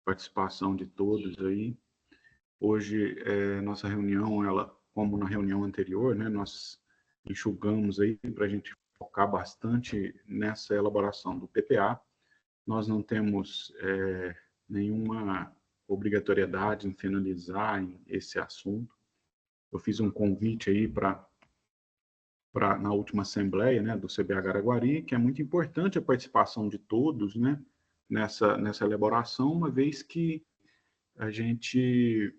participação de todos aí. Hoje, nossa reunião, ela, como na reunião anterior, né, nós enxugamos aí para a gente focar bastante nessa elaboração do PPA. Nós não temos nenhuma obrigatoriedade em finalizar esse assunto. Eu fiz um convite aí na última assembleia, né, do CBH Araguari, que é muito importante a participação de todos, né, nessa elaboração, uma vez que a gente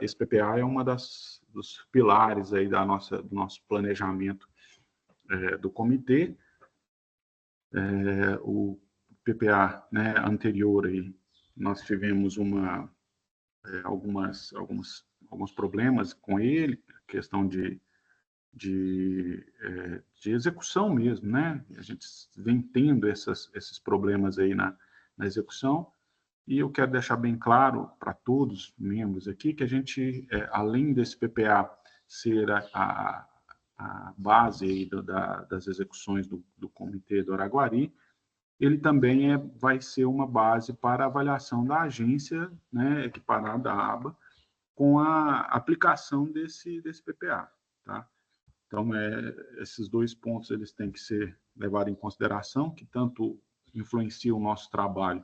esse PPA é uma dos pilares aí do nosso planejamento do comitê. O PPA, né, anterior aí, nós tivemos alguns problemas com ele, questão de execução mesmo, né? A gente vem tendo esses problemas aí na execução, e eu quero deixar bem claro para todos os membros aqui que a gente, além desse PPA ser a base aí das execuções do Comitê do Araguari, ele também vai ser uma base para a avaliação da agência, né, equiparada à aba, com a aplicação desse PPA, tá? Então, esses dois pontos eles têm que ser levados em consideração, que tanto influenciam o nosso trabalho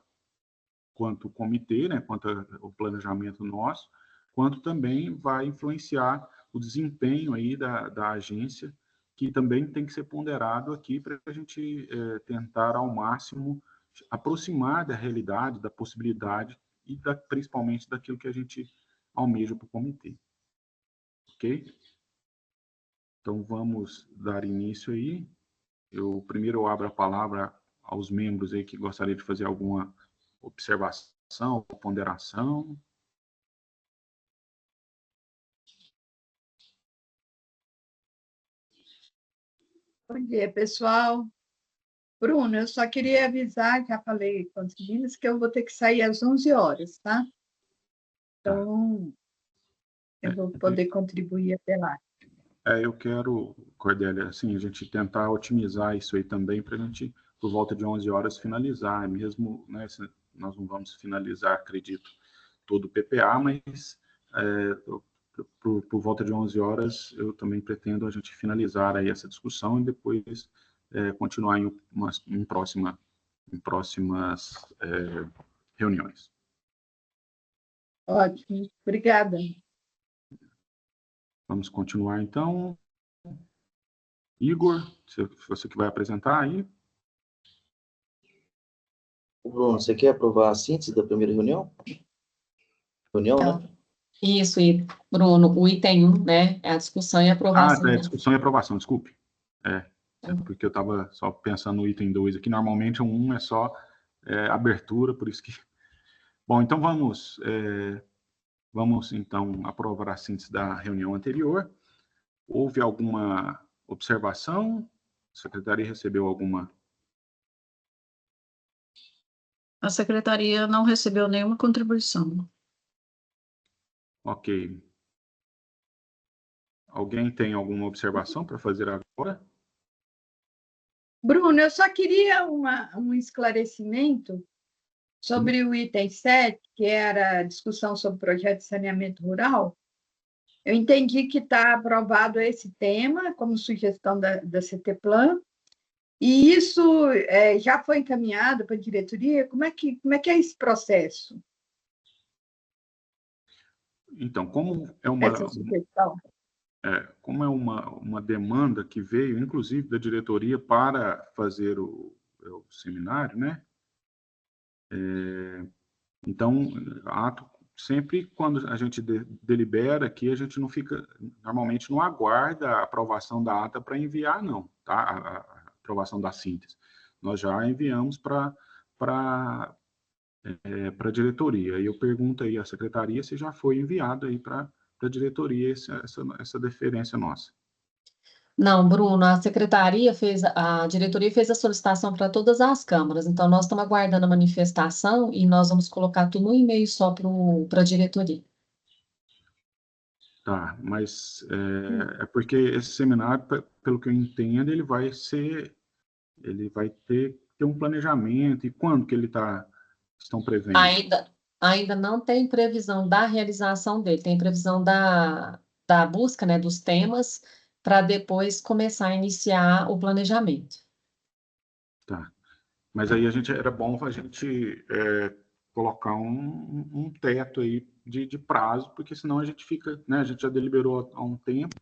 quanto o comitê, né, quanto o planejamento nosso, quanto também vai influenciar o desempenho aí da agência, que também tem que ser ponderado aqui para a gente tentar ao máximo aproximar da realidade, da possibilidade e principalmente daquilo que a gente almeja para o comitê. Ok? Então, vamos dar início aí. Primeiro eu abro a palavra aos membros aí que gostariam de fazer alguma observação, ponderação. Bom dia, pessoal. Bruno, eu só queria avisar, já falei com as meninas, que eu vou ter que sair às 11 horas, tá? Então, eu vou poder contribuir até lá. Eu quero, Cordélia, assim, a gente tentar otimizar isso aí também para a gente, por volta de 11 horas, finalizar, mesmo, né, nós não vamos finalizar, acredito, todo o PPA, mas por volta de 11 horas eu também pretendo a gente finalizar aí essa discussão e depois continuar em próximas reuniões. Ótimo, obrigada. Vamos continuar, então. Igor, você que vai apresentar aí. Bruno, você quer aprovar a síntese da primeira reunião? Né? Isso, Bruno, o item 1, né, é a discussão e aprovação. Discussão e aprovação, desculpe. Porque eu estava só pensando no item 2 aqui. Normalmente o 1 é só abertura, por isso que... Bom, então vamos então aprovar a síntese da reunião anterior. Houve alguma observação? A secretaria recebeu alguma? A secretaria não recebeu nenhuma contribuição. Ok. Alguém tem alguma observação para fazer agora? Bruno, eu só queria um esclarecimento sobre o item 7, que era a discussão sobre o projeto de saneamento rural. Eu entendi que está aprovado esse tema como sugestão da CTPlan, e isso já foi encaminhado para a diretoria? Como é que é esse processo? Então, como é essa sugestão? Como é uma demanda que veio, inclusive, da diretoria para fazer o seminário, né? Então, sempre quando a gente delibera aqui, a gente normalmente não aguarda a aprovação da ata para enviar, não, tá? A aprovação da síntese. Nós já enviamos para a diretoria. E eu pergunto aí à secretaria se já foi enviado aí para a diretoria essa deferência nossa. Não, Bruno, a diretoria fez a solicitação para todas as câmaras, então nós estamos aguardando a manifestação e nós vamos colocar tudo no e-mail só para a diretoria. Tá, mas é porque esse seminário, pelo que eu entendo, ele vai ter um planejamento, e quando que ele está estão prevendo? Ainda não tem previsão da realização dele, tem previsão da busca, né, dos temas, para depois começar a iniciar o planejamento. Tá. Mas aí era bom a gente colocar um teto aí de prazo, porque senão a gente fica, né, a gente já deliberou há um tempo,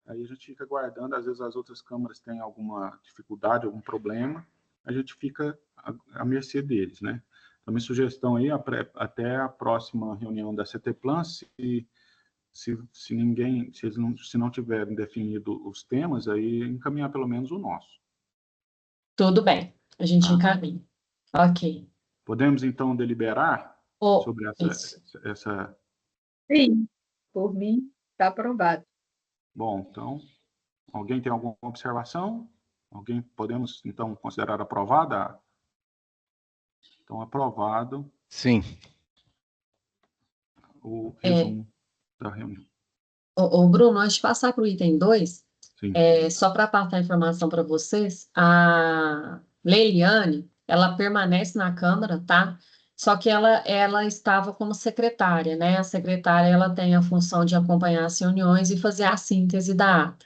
aí a gente fica aguardando, às vezes as outras câmaras têm alguma dificuldade, algum problema, a gente fica à mercê deles, né? Então, minha sugestão aí, até a próxima reunião da CTPlan, se eles não tiverem definido os temas, aí encaminhar pelo menos o nosso. Tudo bem, a gente Tá. encaminha. Ok. Podemos, então, deliberar sobre Isso. essa... Sim, por mim, está aprovado. Bom, então, alguém tem alguma observação? Podemos, então, considerar aprovada? Então, aprovado Sim. o resumo da reunião. Bruno, antes de passar para o item 2, Sim. só para passar a informação para vocês, a Leiliane, ela permanece na Câmara, tá? Só que ela estava como secretária, né? A secretária, ela tem a função de acompanhar as reuniões e fazer a síntese da ata.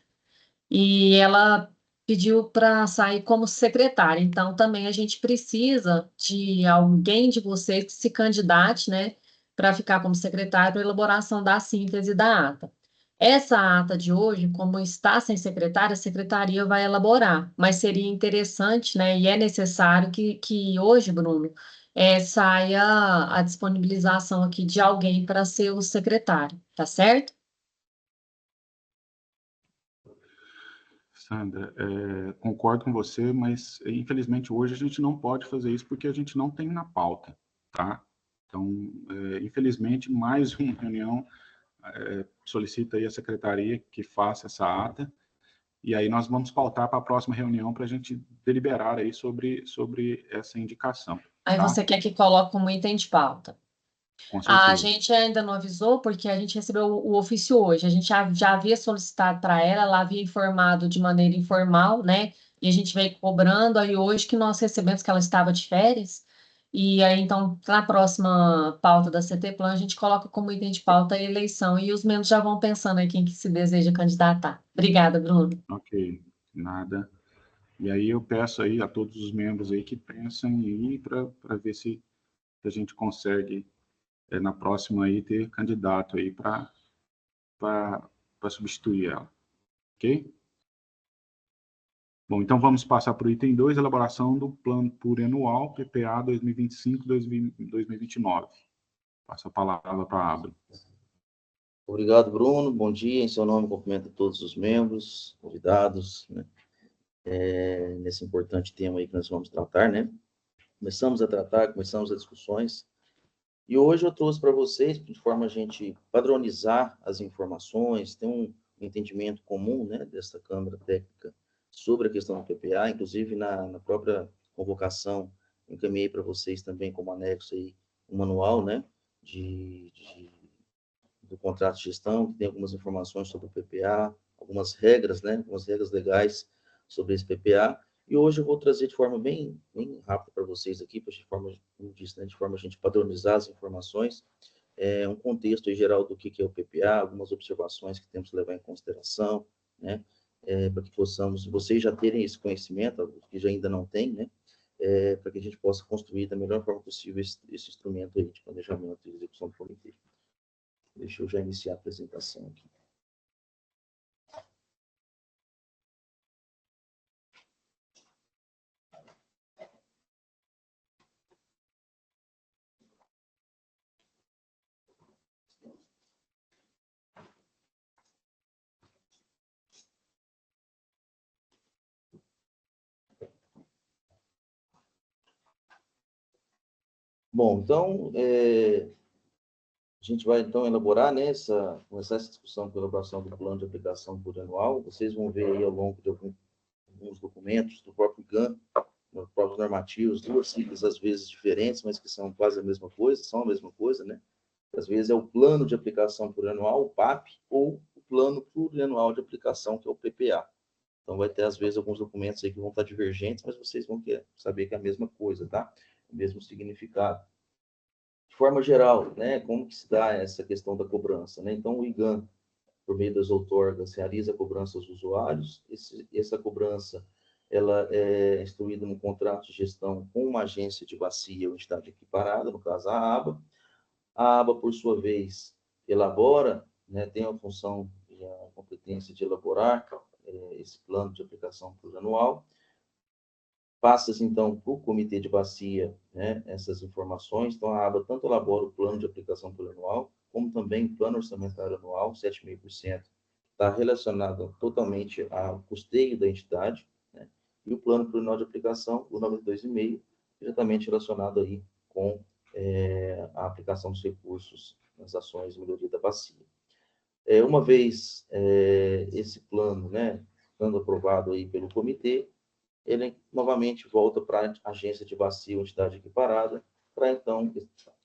E ela pediu para sair como secretária, então também a gente precisa de alguém de vocês que se candidate, né? Para ficar como secretário para elaboração da síntese da ata. Essa ata de hoje, como está sem secretária, a secretaria vai elaborar, mas seria interessante, né, e é necessário que hoje, Bruno, saia a disponibilização aqui de alguém para ser o secretário, tá certo? Sandra, concordo com você, mas infelizmente hoje a gente não pode fazer isso porque a gente não tem na pauta, tá? Então, infelizmente, mais uma reunião solicita aí a secretaria que faça essa ata, e aí nós vamos pautar para a próxima reunião para a gente deliberar aí sobre essa indicação. Aí tá? você quer que coloque como item de pauta. Com A certeza. gente ainda não avisou, porque a gente recebeu o ofício hoje. A gente já havia solicitado para ela havia informado de maneira informal, né? E a gente veio cobrando, aí hoje que nós recebemos que ela estava de férias. E aí, então, na próxima pauta da CTPlan, a gente coloca como item de pauta a eleição. E os membros já vão pensando aí quem que se deseja candidatar. Obrigada, Bruno. Ok, nada. E aí eu peço aí a todos os membros aí que pensem aí para ver se a gente consegue na próxima aí ter candidato aí para substituir ela, ok? Bom, então vamos passar para o item 2, elaboração do plano plurianual PPA 2025-2029. Passo a palavra para a Abra. Obrigado, Bruno. Bom dia. Em seu nome, cumprimento todos os membros, convidados, né? Nesse importante tema aí que nós vamos tratar, né? Começamos as discussões. E hoje eu trouxe para vocês, de forma a gente padronizar as informações, ter um entendimento comum, né, dessa Câmara Técnica sobre a questão do PPA, inclusive na própria convocação, encaminhei para vocês também como anexo aí um manual, né, do contrato de gestão, que tem algumas informações sobre o PPA, algumas regras, né, algumas regras legais sobre esse PPA. E hoje eu vou trazer de forma bem rápida para vocês aqui, de forma, como disse, né, de forma a gente padronizar as informações, um contexto em geral do que é o PPA, algumas observações que temos que levar em consideração, né, para que possamos, vocês já terem esse conhecimento, que já ainda não têm, né, para que a gente possa construir da melhor forma possível esse instrumento aí de planejamento e execução do comitê. Deixa eu já iniciar a apresentação aqui. Bom, então, a gente vai, então, elaborar, né, começar essa discussão pela elaboração do plano de aplicação plurianual. Vocês vão ver aí ao longo de alguns documentos do próprio GAN, dos próprios normativos, duas siglas às vezes diferentes, mas que são quase a mesma coisa, são a mesma coisa, né? Às vezes é o plano de aplicação plurianual, o PAP, ou o plano plurianual de aplicação, que é o PPA. Então, vai ter, às vezes, alguns documentos aí que vão estar divergentes, mas vocês vão saber que é a mesma coisa, tá? O mesmo significado. de forma geral, né, como que se dá essa questão da cobrança, né? Então, o IGAM, por meio das outorgas, realiza a cobrança aos usuários. Essa cobrança ela é instruída no contrato de gestão com uma agência de bacia ou entidade equiparada, no caso a ABA. A ABA, por sua vez, elabora, né, tem a função e a competência de elaborar esse plano de aplicação plurianual. Passa-se, então, para o comitê de bacia, né, essas informações. Então, a ABA tanto elabora o plano de aplicação plurianual, como também o plano orçamentário anual, 7,5%, está relacionado totalmente ao custeio da entidade, né, e o plano plurianual de aplicação, o 92,5%, diretamente relacionado aí com a aplicação dos recursos nas ações de melhoria da bacia. Uma vez esse plano, né, sendo aprovado aí pelo comitê, ele novamente volta para a agência de bacia ou entidade equiparada, para então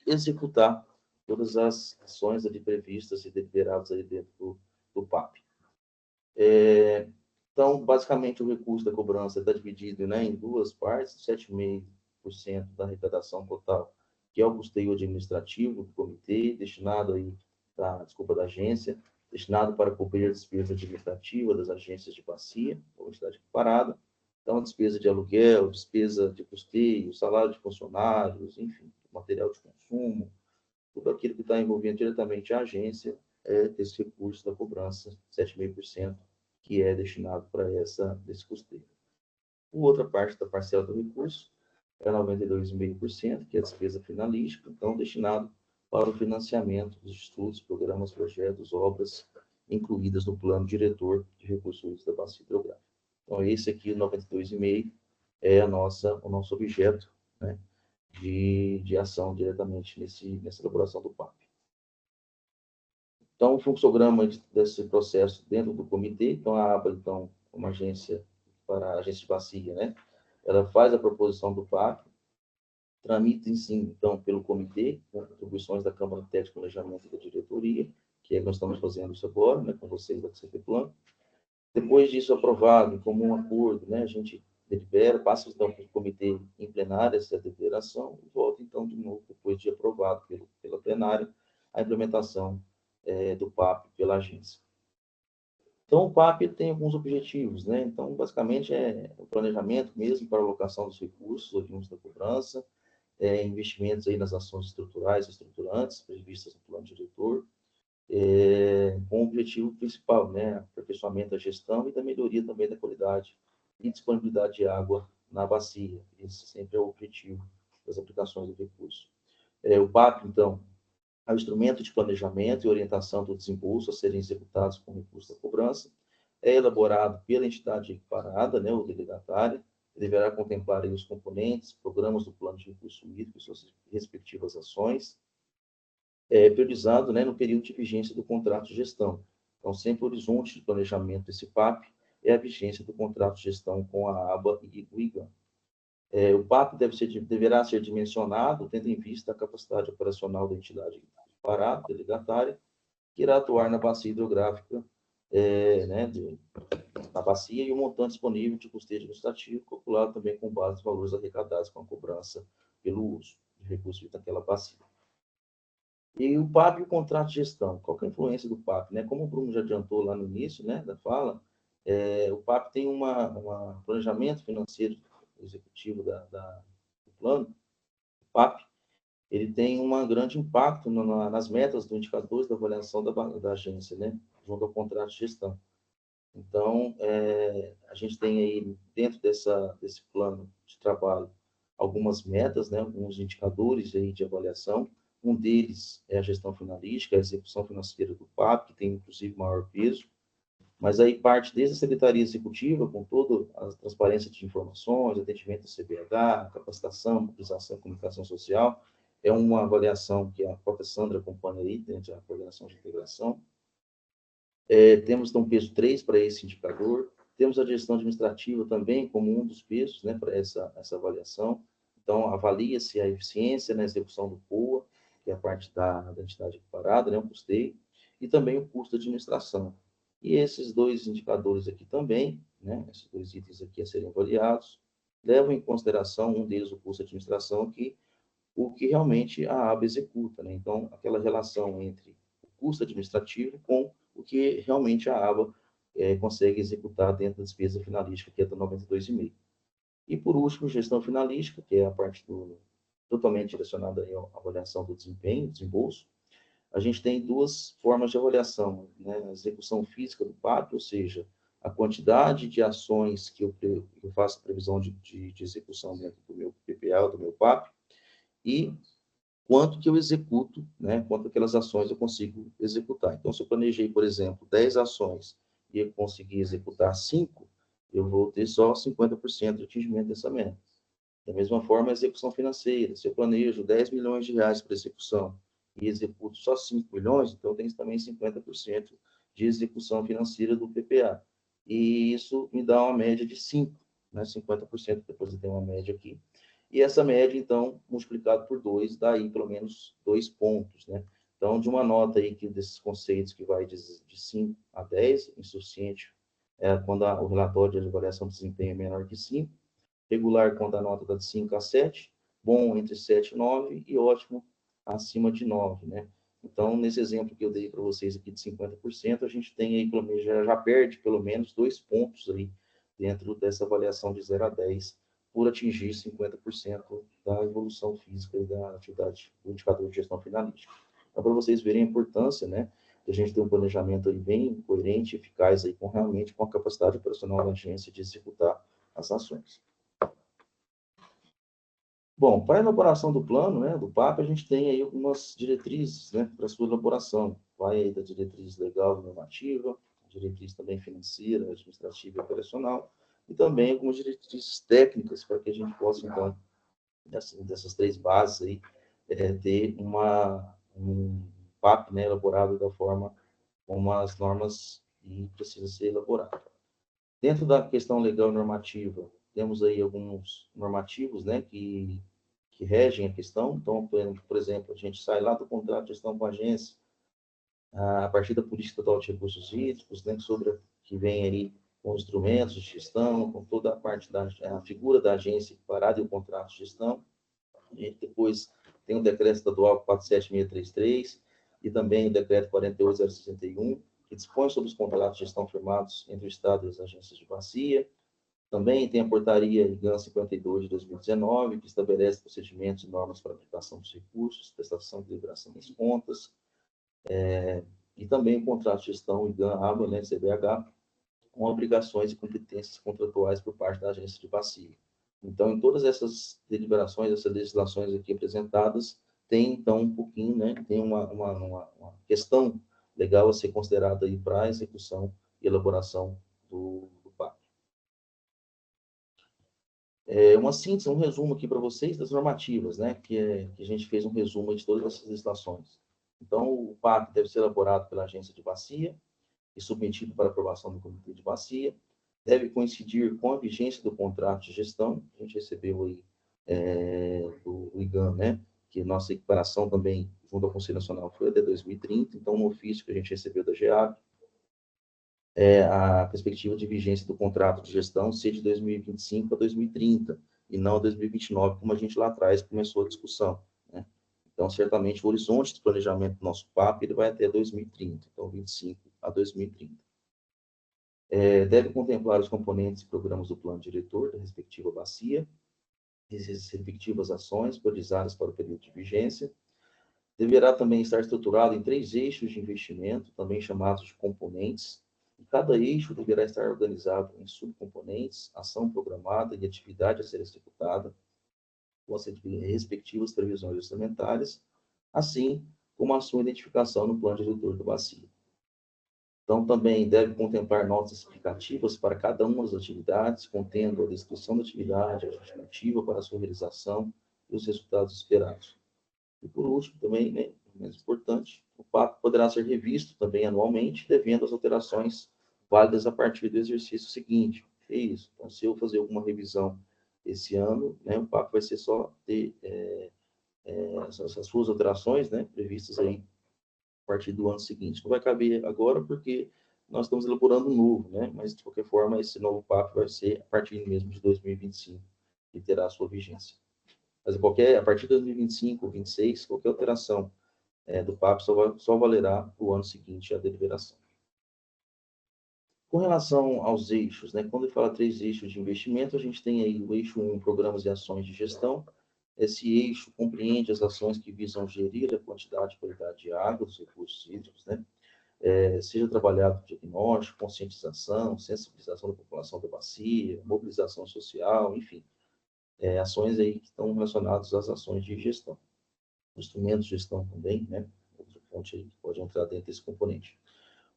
executar todas as ações ali previstas e deliberadas ali dentro do PAP. Então, basicamente, o recurso da cobrança está dividido, né, em duas partes: 7,5% da arrecadação total, que é o custeio administrativo do comitê, destinado aí, da agência, destinado para cobrir a despesa administrativa das agências de bacia ou entidade equiparada. Então, despesa de aluguel, despesa de custeio, salário de funcionários, enfim, material de consumo, tudo aquilo que está envolvendo diretamente a agência esse recurso da cobrança, 7,5%, que é destinado para desse custeio. A outra parte da parcela do recurso é 92,5%, que é a despesa finalística, então destinado para o financiamento dos estudos, programas, projetos, obras incluídas no plano diretor de recursos da bacia hidrográfica. Então, esse aqui, o 92,5%, é o nosso objeto, né, de ação diretamente nessa elaboração do PAP. Então, o fluxograma desse processo dentro do comitê, então a ABA, então, uma agência para a agência de bacia, né, ela faz a proposição do PAP, tramita em si, então, pelo comitê, com contribuições da Câmara Técnica de Planejamento e da diretoria, que é que nós estamos fazendo isso agora, né, com vocês da CPPlan. Depois disso aprovado, em comum acordo, né, a gente delibera, passa então para o comitê em plenária essa deliberação e volta então de novo, depois de aprovado pela plenária, a implementação do PAP pela agência. Então, o PAP tem alguns objetivos, né? Então, basicamente, é o planejamento mesmo para a alocação dos recursos oriundos da cobrança, investimentos aí nas ações estruturais e estruturantes previstas no plano diretor, com o objetivo principal, né, aperfeiçoamento da gestão e da melhoria também da qualidade e disponibilidade de água na bacia. Esse sempre é o objetivo das aplicações do recurso. O PAP, então, é o instrumento de planejamento e orientação do desembolso a serem executados com recurso da cobrança, é elaborado pela entidade equiparada, né, ou delegatária, deverá contemplar aí os componentes, programas do plano de recurso hídrico e suas respectivas ações, priorizado, né, no período de vigência do contrato de gestão. Então, sempre o horizonte de planejamento desse PAP é a vigência do contrato de gestão com a ABA e o IGAM. O PAP deverá ser dimensionado tendo em vista a capacidade operacional da entidade equiparada, delegatária, que irá atuar na bacia hidrográfica, né, na bacia, e o montante disponível de custeio administrativo, calculado também com base nos valores arrecadados com a cobrança pelo uso de recursos daquela bacia. E o PAP e o contrato de gestão, qual que é a influência do PAP? Né? Como o Bruno já adiantou lá no início, né, da fala, o PAP tem um planejamento financeiro executivo do plano. O PAP ele tem um grande impacto nas metas dos indicadores da avaliação da agência, né, junto ao contrato de gestão. Então, a gente tem aí, dentro desse plano de trabalho, algumas metas, né, alguns indicadores aí de avaliação. Um deles é a gestão finalística, a execução financeira do PAP, que tem, inclusive, maior peso. Mas aí parte desde a Secretaria Executiva, com toda a transparência de informações, atendimento ao CBH, capacitação, mobilização e comunicação social. É uma avaliação que a própria Sandra acompanha aí, dentro da coordenação de integração. Temos, então, peso 3 para esse indicador. Temos a gestão administrativa também como um dos pesos, né, para essa avaliação. Então, avalia-se a eficiência na execução do POA, que é a parte da entidade equiparada, né, o custeio, e também o custo de administração. E esses dois indicadores aqui também, né, esses dois itens aqui a serem avaliados, levam em consideração, um deles, o custo de administração, que o que realmente a aba executa, né? Então, aquela relação entre o custo administrativo com o que realmente a aba consegue executar dentro da despesa finalística, que é do 92,5. E, por último, gestão finalística, que é a parte totalmente direcionada aí à avaliação do desempenho, desembolso. A gente tem duas formas de avaliação, né? A execução física do PAP, ou seja, a quantidade de ações que eu faço a previsão de execução dentro do meu PPA, do meu PAP, e quanto que eu executo, né? Quanto aquelas ações eu consigo executar. Então, se eu planejei, por exemplo, 10 ações e eu conseguir executar 5, eu vou ter só 50% de atingimento dessa meta. Da mesma forma, a execução financeira. Se eu planejo 10 milhões de reais para execução e executo só 5 milhões, então eu tenho também 50% de execução financeira do PPA. E isso me dá uma média de 5, né? 50%, depois eu tenho uma média aqui. E essa média, então, multiplicado por 2, dá aí pelo menos 2 pontos, né? Então, de uma nota aí que desses conceitos que vai de 5 a 10, insuficiente, quando o relatório de avaliação de desempenho é menor que 5, regular quando a nota está de 5 a 7, bom entre 7 e 9 e ótimo acima de 9, né? Então, nesse exemplo que eu dei para vocês aqui de 50%, a gente tem aí, pelo menos, já perde pelo menos 2 pontos aí dentro dessa avaliação de 0 a 10, por atingir 50% da evolução física e da atividade do indicador de gestão finalística. Então, para vocês verem a importância, né, de a gente ter um planejamento aí bem coerente, eficaz aí realmente com a capacidade operacional da agência de executar as ações. Bom, para a elaboração do plano, né, do PAP, a gente tem aí algumas diretrizes, né, para a sua elaboração. Vai aí da diretriz legal e normativa, diretriz também financeira, administrativa e operacional, e também algumas diretrizes técnicas para que a gente possa, então, dessas 3 bases aí, ter um PAP, né, elaborado da forma como as normas precisam ser elaboradas. Dentro da questão legal e normativa, temos aí alguns normativos, né, que regem a questão. Então, por exemplo, a gente sai lá do contrato de gestão com a agência, a partir da política estadual de recursos hídricos, né, que vem aí com os instrumentos de gestão, com toda a parte a figura da agência equiparada e o contrato de gestão. A gente depois tem o decreto estadual 47633 e também o decreto 48061, que dispõe sobre os contratos de gestão firmados entre o Estado e as agências de bacia. Também tem a portaria IGAN 52 de 2019, que estabelece procedimentos e normas para aplicação dos recursos, prestação e deliberação das contas. E também o contrato de gestão IGAN água, né, CBH, com obrigações e competências contratuais por parte da agência de bacia. Então, em todas essas deliberações, essas legislações aqui apresentadas, tem, então, um pouquinho, né, tem uma questão legal a ser considerada aí para a execução e elaboração do PAP. Uma síntese, um resumo aqui para vocês das normativas, né, que a gente fez um resumo de todas essas legislações. Então, o PAP deve ser elaborado pela agência de bacia e submetido para aprovação do comitê de bacia, deve coincidir com a vigência do contrato de gestão. A gente recebeu aí do IGAN, né, que nossa equiparação também, junto ao Conselho Nacional, foi até 2030, então, no ofício que a gente recebeu da GEAB, a perspectiva de vigência do contrato de gestão ser de 2025 a 2030, e não 2029, como a gente lá atrás começou a discussão, né? Então, certamente, o horizonte de planejamento do nosso PAP ele vai até 2030, então, 25 a 2030. Deve contemplar os componentes e programas do plano diretor da respectiva bacia, as respectivas ações priorizadas para o período de vigência. Deverá também estar estruturado em 3 eixos de investimento, também chamados de componentes, e cada eixo deverá estar organizado em subcomponentes, ação programada e atividade a ser executada, com as respectivas previsões orçamentárias, assim como a sua identificação no plano diretor do bacia. Então, também deve contemplar notas explicativas para cada uma das atividades, contendo a descrição da atividade, a justificativa para a sua realização e os resultados esperados. E, por último, também, né, menos importante, o PAP poderá ser revisto também anualmente, devendo as alterações válidas a partir do exercício seguinte. É isso. Então, se eu fazer alguma revisão esse ano, né, o PAP vai ser só ter essas suas alterações, né, previstas aí a partir do ano seguinte. Não vai caber agora porque nós estamos elaborando um novo, né? Mas, de qualquer forma, esse novo PAP vai ser a partir mesmo de 2025 e terá a sua vigência. Mas a partir de 2025, 2026, qualquer alteração do PAP só valerá para o ano seguinte a deliberação. Com relação aos eixos, né, quando ele fala 3 eixos de investimento, a gente tem aí o eixo 1, programas e ações de gestão. Esse eixo compreende as ações que visam gerir a quantidade e qualidade de água dos recursos hídricos, né? Seja trabalhado diagnóstico, conscientização, sensibilização da população da bacia, mobilização social, enfim, ações aí que estão relacionadas às ações de gestão. Instrumentos de gestão também, né? Outra fonte aí que pode entrar dentro desse componente.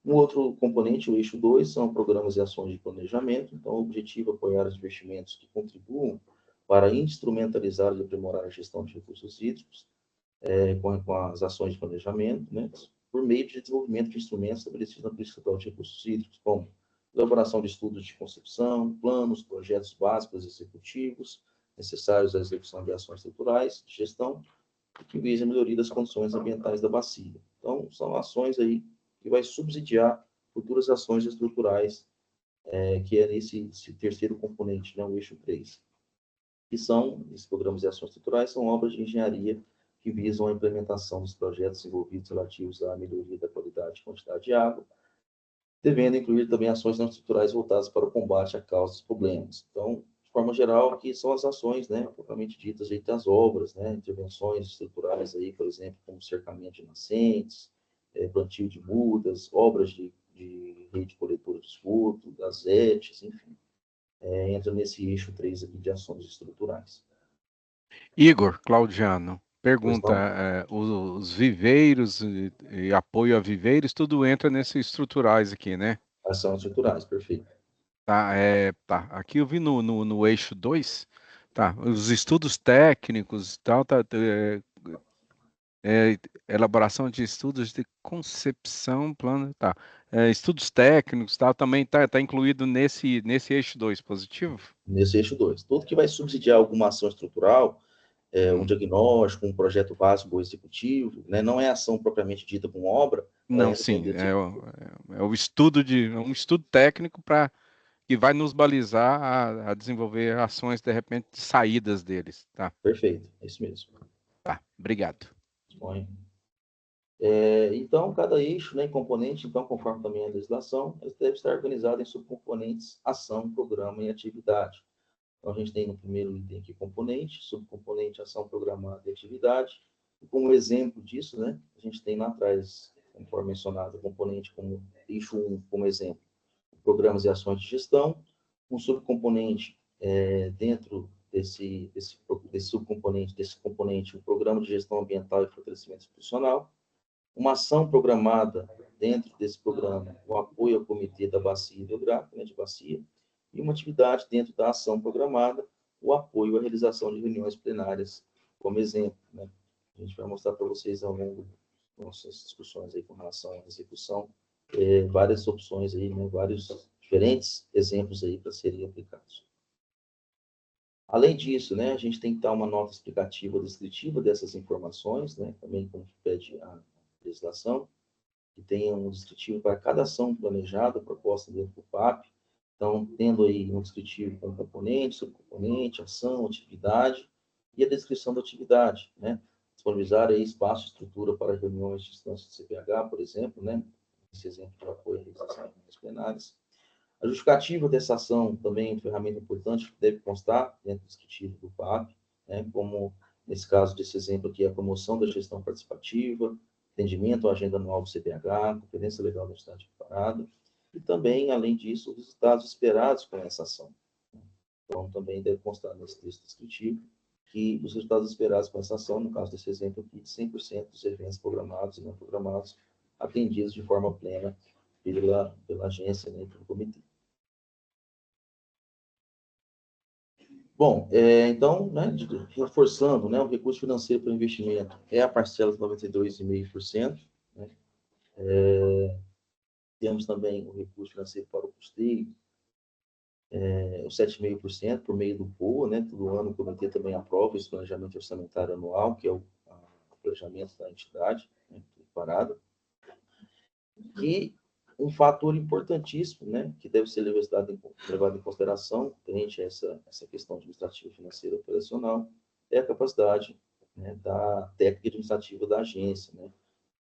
Um outro componente, o eixo 2, são programas e ações de planejamento. Então, o objetivo é apoiar os investimentos que contribuam para instrumentalizar e aprimorar a gestão de recursos hídricos, com as ações de planejamento, né, por meio de desenvolvimento de instrumentos estabelecidos na Política Estadual de Recursos Hídricos, como elaboração de estudos de concepção, planos, projetos básicos executivos necessários à execução de ações estruturais de gestão, que visam a melhoria das condições ambientais da bacia. Então, são ações aí que vai subsidiar futuras ações estruturais, que é esse terceiro componente, né, o eixo 3. Que esses programas e ações estruturais são obras de engenharia que visam a implementação dos projetos envolvidos relativos à melhoria da qualidade e quantidade de água, devendo incluir também ações não estruturais voltadas para o combate a causas dos problemas. Então, de forma geral, aqui são as ações, né, propriamente ditas, aí, das obras, né, intervenções estruturais, aí, por exemplo, como cercamento de nascentes, plantio de mudas, obras de rede coletora de esgoto, das ETs, enfim. Entra nesse eixo 3 aqui de ações estruturais. Igor, Claudiano, Pois pergunta, não? os viveiros e apoio a viveiros, tudo entra nesses estruturais aqui, né? Ações estruturais, perfeito. Tá, aqui eu vi no eixo 2, tá, os estudos técnicos e tal, elaboração de estudos de concepção, plano, tá, estudos técnicos, tal, também tá incluído nesse eixo 2, positivo? Nesse eixo 2. Tudo que vai subsidiar alguma ação estrutural, um diagnóstico, um projeto básico ou executivo, né, não é ação propriamente dita com obra, ela Não, entra sim, dentro desse um estudo técnico para que vai nos balizar a desenvolver ações, de repente, de saídas deles, tá? Perfeito, é isso mesmo. Tá, obrigado. Bom, então, cada eixo, né, componente, então, conforme também a legislação, ele deve estar organizado em subcomponentes, ação, programa e atividade. Então, a gente tem no primeiro item aqui componente, subcomponente, ação programada e atividade. E como exemplo disso, né, a gente tem lá atrás, conforme mencionado, o componente como eixo 1, como exemplo, programas e ações de gestão. Um subcomponente dentro desse subcomponente, desse componente, o programa de gestão ambiental e fortalecimento institucional. Uma ação programada dentro desse programa, o apoio ao comitê da bacia hidrográfica, né, de bacia, e uma atividade dentro da ação programada, o apoio à realização de reuniões plenárias, como exemplo, né? A gente vai mostrar para vocês ao longo das nossas discussões aí com relação à execução, várias opções aí, né, vários diferentes exemplos aí para serem aplicados. Além disso, né, a gente tem que dar uma nota explicativa descritiva dessas informações, né, também como pede a legislação, que tenha um descritivo para cada ação planejada, proposta dentro do PAP. Então, tendo aí um descritivo com componente, subcomponente, ação, atividade e a descrição da atividade, né? Disponibilizar aí espaço e estrutura para reuniões de instâncias de CPH, por exemplo, né? Esse exemplo de apoio à realização de reuniões plenárias. A justificativa dessa ação também é uma ferramenta importante que deve constar dentro do descritivo do PAP, né? Como, nesse caso desse exemplo aqui, a promoção da gestão participativa, atendimento à agenda anual do CPH, competência legal da entidade preparada, e também, além disso, os resultados esperados com essa ação. Então, também deve constar nesse texto descritivo que os resultados esperados com essa ação, no caso desse exemplo aqui, de 100% dos eventos programados e não programados, atendidos de forma plena pela agência, né, pelo comitê. Bom, então, né, reforçando, né, o recurso financeiro para investimento é a parcela de 92,5%, né? Temos também o recurso financeiro para o custeio, o 7,5% por meio do POA, né? Todo ano o comitê também aprova esse planejamento orçamentário anual, que é o planejamento da entidade, né, preparado. E um fator importantíssimo, né, que deve ser levado em consideração, frente a essa questão administrativa, financeira, operacional, é a capacidade, né, da técnica administrativa da agência, né?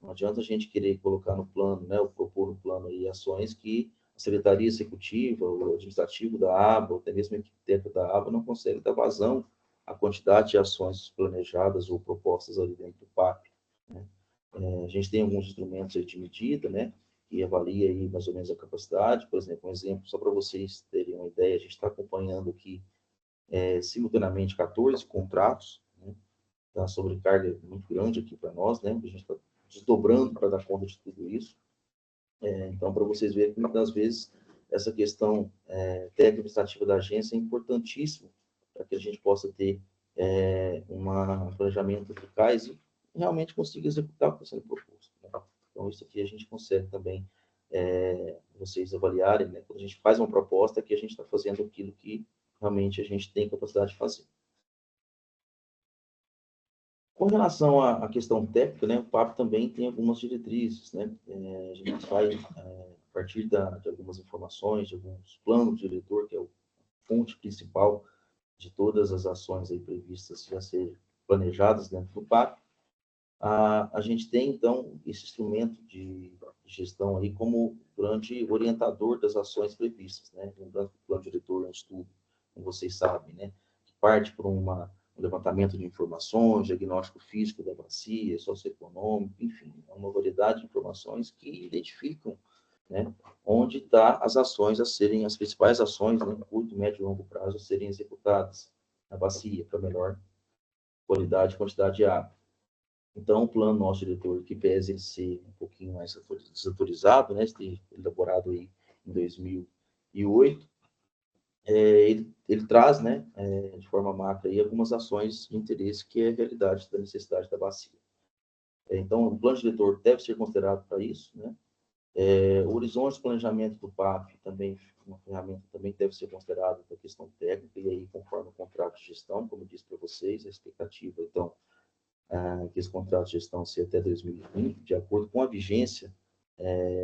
Não adianta a gente querer colocar no plano, né, ou propor no plano aí ações que a Secretaria Executiva, o administrativo da aba, ou até mesmo a equipe técnica da aba não consegue dar vazão à quantidade de ações planejadas ou propostas ali dentro do PAP, né? A gente tem alguns instrumentos aí de medida, né, que avalia aí mais ou menos a capacidade. Por exemplo, um exemplo, só para vocês terem uma ideia, a gente está acompanhando aqui simultaneamente 14 contratos, né? Tá uma sobrecarga muito grande aqui para nós, né? A gente está desdobrando para dar conta de tudo isso. Então, para vocês verem que muitas vezes essa questão técnico-administrativa da agência é importantíssima para que a gente possa ter um planejamento eficaz e realmente consiga executar o que está sendo proposto, né? Então, isso aqui a gente consegue também vocês avaliarem, né? Quando a gente faz uma proposta, que a gente está fazendo aquilo que realmente a gente tem capacidade de fazer. Com relação à questão técnica, né, o PAP também tem algumas diretrizes, né? A gente vai, a partir de algumas informações, de alguns planos de diretor, que é a fonte principal de todas as ações aí previstas já serem planejadas dentro do PAP, a gente tem, então, esse instrumento de gestão aí como grande orientador das ações previstas, né? Lembrando que o plano diretor é um estudo, como vocês sabem, né, que parte por um levantamento de informações, diagnóstico físico da bacia, socioeconômico, enfim, é uma variedade de informações que identificam, né, onde está as ações as principais ações, né, curto, médio e longo prazo, a serem executadas na bacia, para melhor qualidade e quantidade de água. Então, o plano nosso diretor, que pese ele ser um pouquinho mais desatualizado, né, ter elaborado aí em 2008, ele traz, né, de forma macro, aí, algumas ações de interesse que é a realidade da necessidade da bacia. Então, o plano diretor deve ser considerado para isso, né? O horizonte de planejamento do PAP também, uma ferramenta também deve ser considerada para a questão técnica, e aí, conforme o contrato de gestão, como eu disse para vocês, a expectativa, então, que esse contrato de gestão seja até 2020, de acordo com a vigência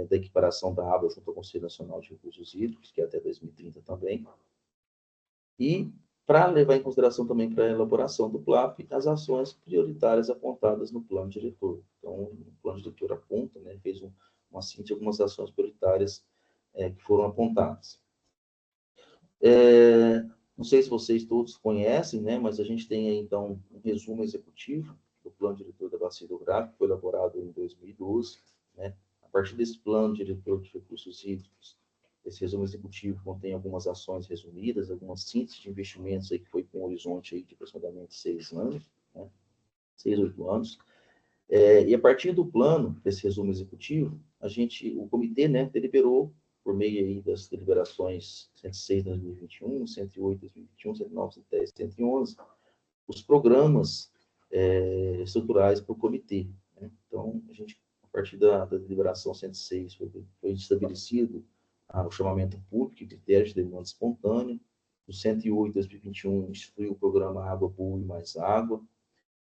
da equiparação da água junto ao Conselho Nacional de Recursos Hídricos, que é até 2030 também, e para levar em consideração também para a elaboração do PLAP as ações prioritárias apontadas no plano diretor. Então, o plano diretor aponta, né, fez uma síntese de algumas ações prioritárias que foram apontadas. Não sei se vocês todos conhecem, né, mas a gente tem aí, então, um resumo executivo do plano diretor da bacia hidrográfica, que foi elaborado em 2012, né? A partir desse plano diretor de recursos hídricos, esse resumo executivo contém algumas ações resumidas, algumas sínteses de investimentos aí que foi com um horizonte aí de aproximadamente 6 anos, né? 6, 8 anos. E a partir do plano, desse resumo executivo, o comitê, né, deliberou, por meio aí das deliberações 106 de 2021, 108 de 2021, 109, 110, 111, os programas estruturais para o comitê, né? Então, a partir da deliberação 106, foi estabelecido o chamamento público e critérios de demanda espontânea. O 108 de 2021 instituiu o programa Água Boa e Mais Água.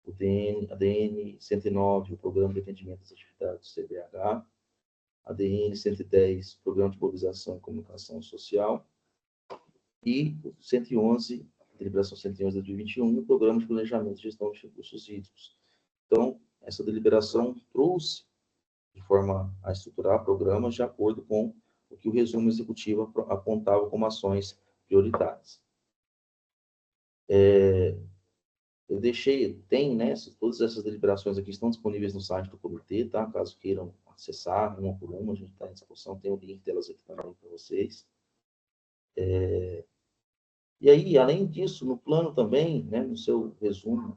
A DN 109, o Programa de Atendimento às Atividades do CBH. A DN 110, Programa de Mobilização e Comunicação Social. E o 111, deliberação 111 de 2021, o Programa de Planejamento e Gestão de Recursos Hídricos. Então, essa deliberação trouxe, de forma a estruturar programas de acordo com o que o resumo executivo apontava como ações prioritárias. Eu tem, né, todas essas deliberações aqui estão disponíveis no site do comitê, tá? Caso queiram acessar uma por uma, a gente está à disposição, tem o link delas aqui também para vocês. E aí, além disso, no plano também, né, no seu resumo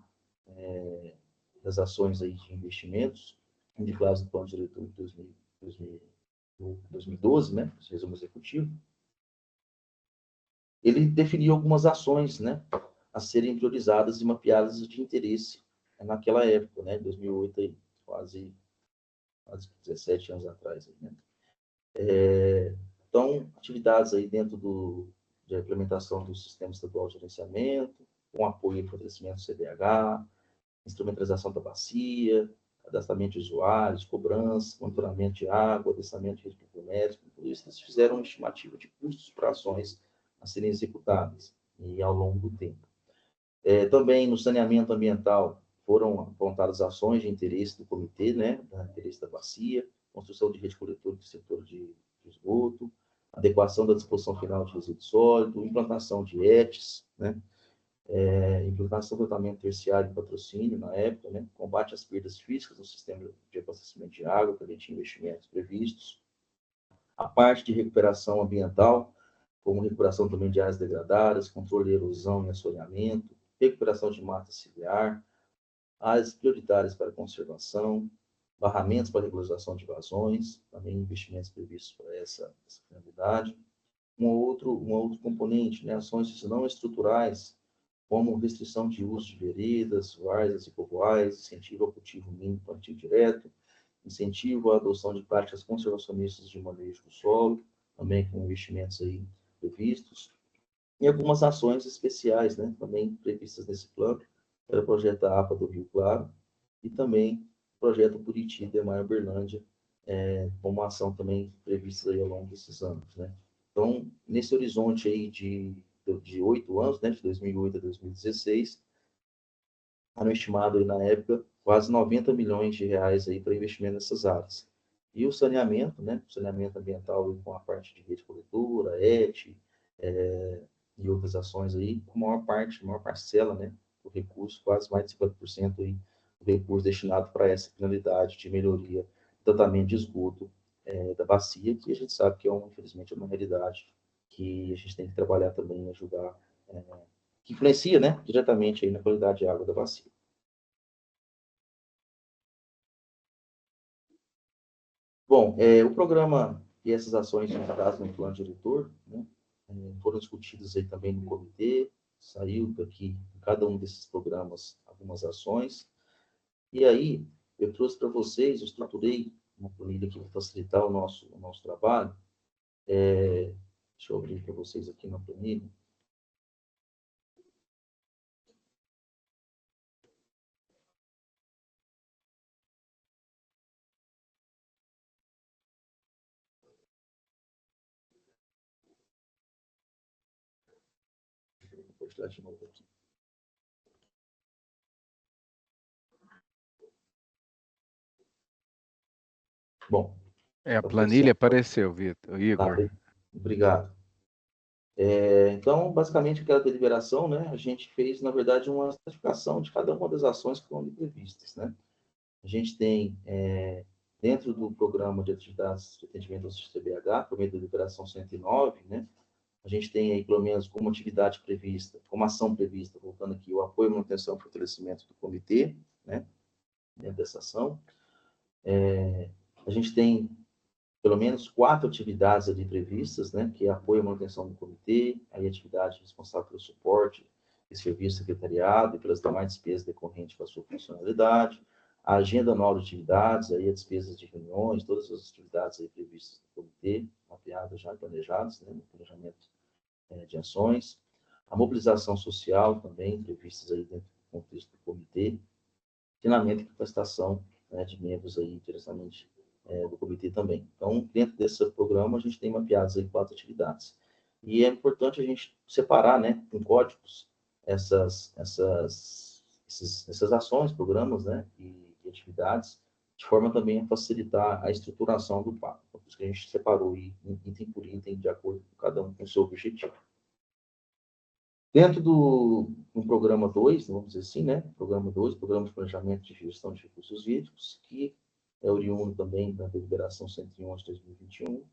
das ações aí de investimentos, indicadas no plano diretor de 2012, né, esse resumo executivo, ele definiu algumas ações, né, a serem priorizadas e mapeadas de interesse naquela época, né, 2008, aí, quase 17 anos atrás. Aí, né? Então, atividades aí dentro da implementação do Sistema Estadual de Gerenciamento, com apoio e fortalecimento do CDH, instrumentalização da bacia, cadastramento de usuários, cobrança, monitoramento de água, adensamento de rede médico, tudo isso. Eles fizeram uma estimativa de custos para ações a serem executadas e ao longo do tempo. Também no saneamento ambiental foram apontadas ações de interesse do comitê, né, de interesse da bacia, construção de rede coletora do setor de esgoto, adequação da disposição final de resíduo sólido, implantação de ETs, né, implantação do tratamento terciário e patrocínio na época, né, combate às perdas físicas no sistema de abastecimento de água, também tinha investimentos previstos. A parte de recuperação ambiental, como recuperação também de áreas degradadas, controle de erosão e assoreamento, recuperação de mata ciliar, áreas prioritárias para conservação, barramentos para regularização de vazões, também investimentos previstos para essa finalidade. Um outro componente, né, ações não estruturais, como restrição de uso de veredas, várzeas e povoais, incentivo ao cultivo mínimo plantio direto, incentivo à adoção de práticas conservacionistas de manejo do solo, também com investimentos aí previstos, e algumas ações especiais, né, também previstas nesse plano, era o projeto da APA do Rio Claro, e também o projeto Buriti, Demar Uberlândia, como ação também prevista aí ao longo desses anos, né. Então, nesse horizonte aí de 8 anos, né, de 2008 a 2016, eram estimado aí na época quase 90 milhões de reais aí para investimento nessas áreas. E o saneamento, né, o saneamento ambiental com a parte de rede coletora, ET, e outras ações aí, com maior parcela, né, do recurso, quase mais de 50% aí, do recurso destinado para essa finalidade de melhoria do tratamento de esgoto da bacia, que a gente sabe que infelizmente, é uma realidade que a gente tem que trabalhar também, ajudar, que influencia, né, diretamente aí na qualidade de água da bacia. Bom, o programa e essas ações indicadas no plano diretor, né, foram discutidas aí também no comitê, saiu daqui, em cada um desses programas, algumas ações, e aí eu trouxe para vocês, eu estruturei uma planilha aqui para facilitar o nosso trabalho. Deixa eu abrir para vocês aqui na planilha. Vou compartilhar de novo aqui. Bom. A planilha apareceu, Igor. Obrigado. Então, basicamente, aquela deliberação, né, a gente fez, na verdade, uma classificação de cada uma das ações que foram previstas, né. A gente tem, dentro do programa de atividades de atendimento ao CBH, por meio da deliberação 109, né, a gente tem aí, pelo menos, como atividade prevista, como ação prevista, voltando aqui, o apoio, manutenção e fortalecimento do comitê, né, dentro dessa ação. A gente tem pelo menos 4 atividades ali previstas, né, que é apoio e manutenção do comitê, aí atividade responsável pelo suporte e serviço secretariado e pelas demais despesas decorrentes com a sua funcionalidade, a agenda anual de atividades, aí as despesas de reuniões, todas as atividades aí previstas no comitê, mapeadas já, planejadas, né, no planejamento de ações, a mobilização social também, previstas aí dentro do contexto do comitê, treinamento e capacitação, né, de membros aí diretamente do comitê também. Então, dentro desse programa, a gente tem mapeadas aí 4 atividades. E é importante a gente separar, né, em códigos, essas ações, programas, né, e atividades, de forma também a facilitar a estruturação do PAC. Por isso que a gente separou item por item, de acordo com cada um com o seu objetivo. Dentro do programa 2, vamos dizer assim, né, programa 2, Programa de Planejamento de Gestão de Recursos Hídricos, que é oriundo também da deliberação 111 de 2021,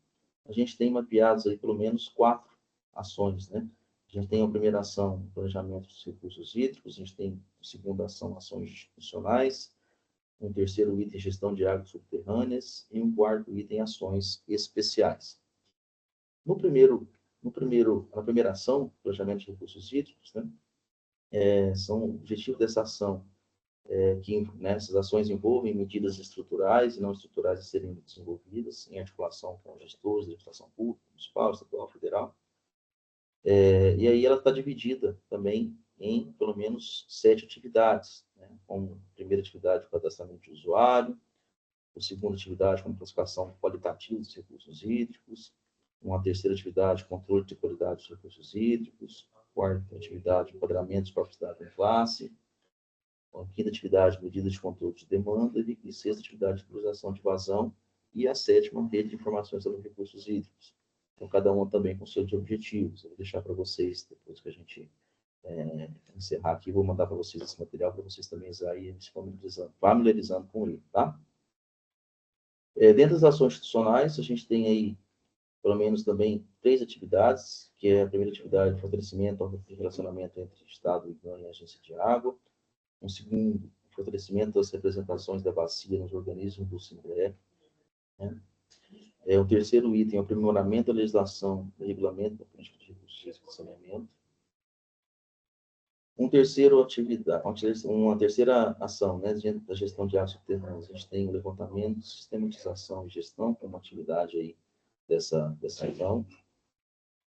a gente tem mapeados aí pelo menos 4 ações, né? A gente tem a primeira ação, planejamento dos recursos hídricos, a gente tem a segunda ação, ações institucionais, um terceiro item, gestão de águas subterrâneas, e um quarto item, ações especiais. Na primeira ação, planejamento de recursos hídricos, né? O objetivo dessa ação que, né, essas ações envolvem medidas estruturais e não estruturais a serem desenvolvidas em articulação com gestores de administração pública, municipal, estadual, federal. E aí ela está dividida também em pelo menos 7 atividades, né, como a primeira atividade, o cadastramento de usuário, a segunda atividade, como classificação qualitativa dos recursos hídricos, uma terceira atividade, controle de qualidade dos recursos hídricos, quarta atividade, enquadramento de corpos de dados em classe. A quinta atividade, medidas de controle de demanda. E sexta atividade, priorização de vazão. E a sétima, rede de informações sobre recursos hídricos. Então, cada uma também com seus objetivos. Eu vou deixar para vocês, depois que a gente encerrar aqui, vou mandar para vocês esse material, para vocês também irem se familiarizando com ele, tá? Dentro das ações institucionais, a gente tem aí, pelo menos também, 3 atividades, que é a primeira atividade de fortalecimento do relacionamento entre Estado, IBAMA e Agência de Água. Um segundo, fortalecimento das representações da bacia nos organismos do SINDRE. Né? O terceiro item é o aprimoramento da legislação e regulamento da política de recursos e saneamento. Uma terceira ação, né, da gestão de águas subterrâneas. A gente tem o levantamento, sistematização e gestão como atividade aí dessa ação.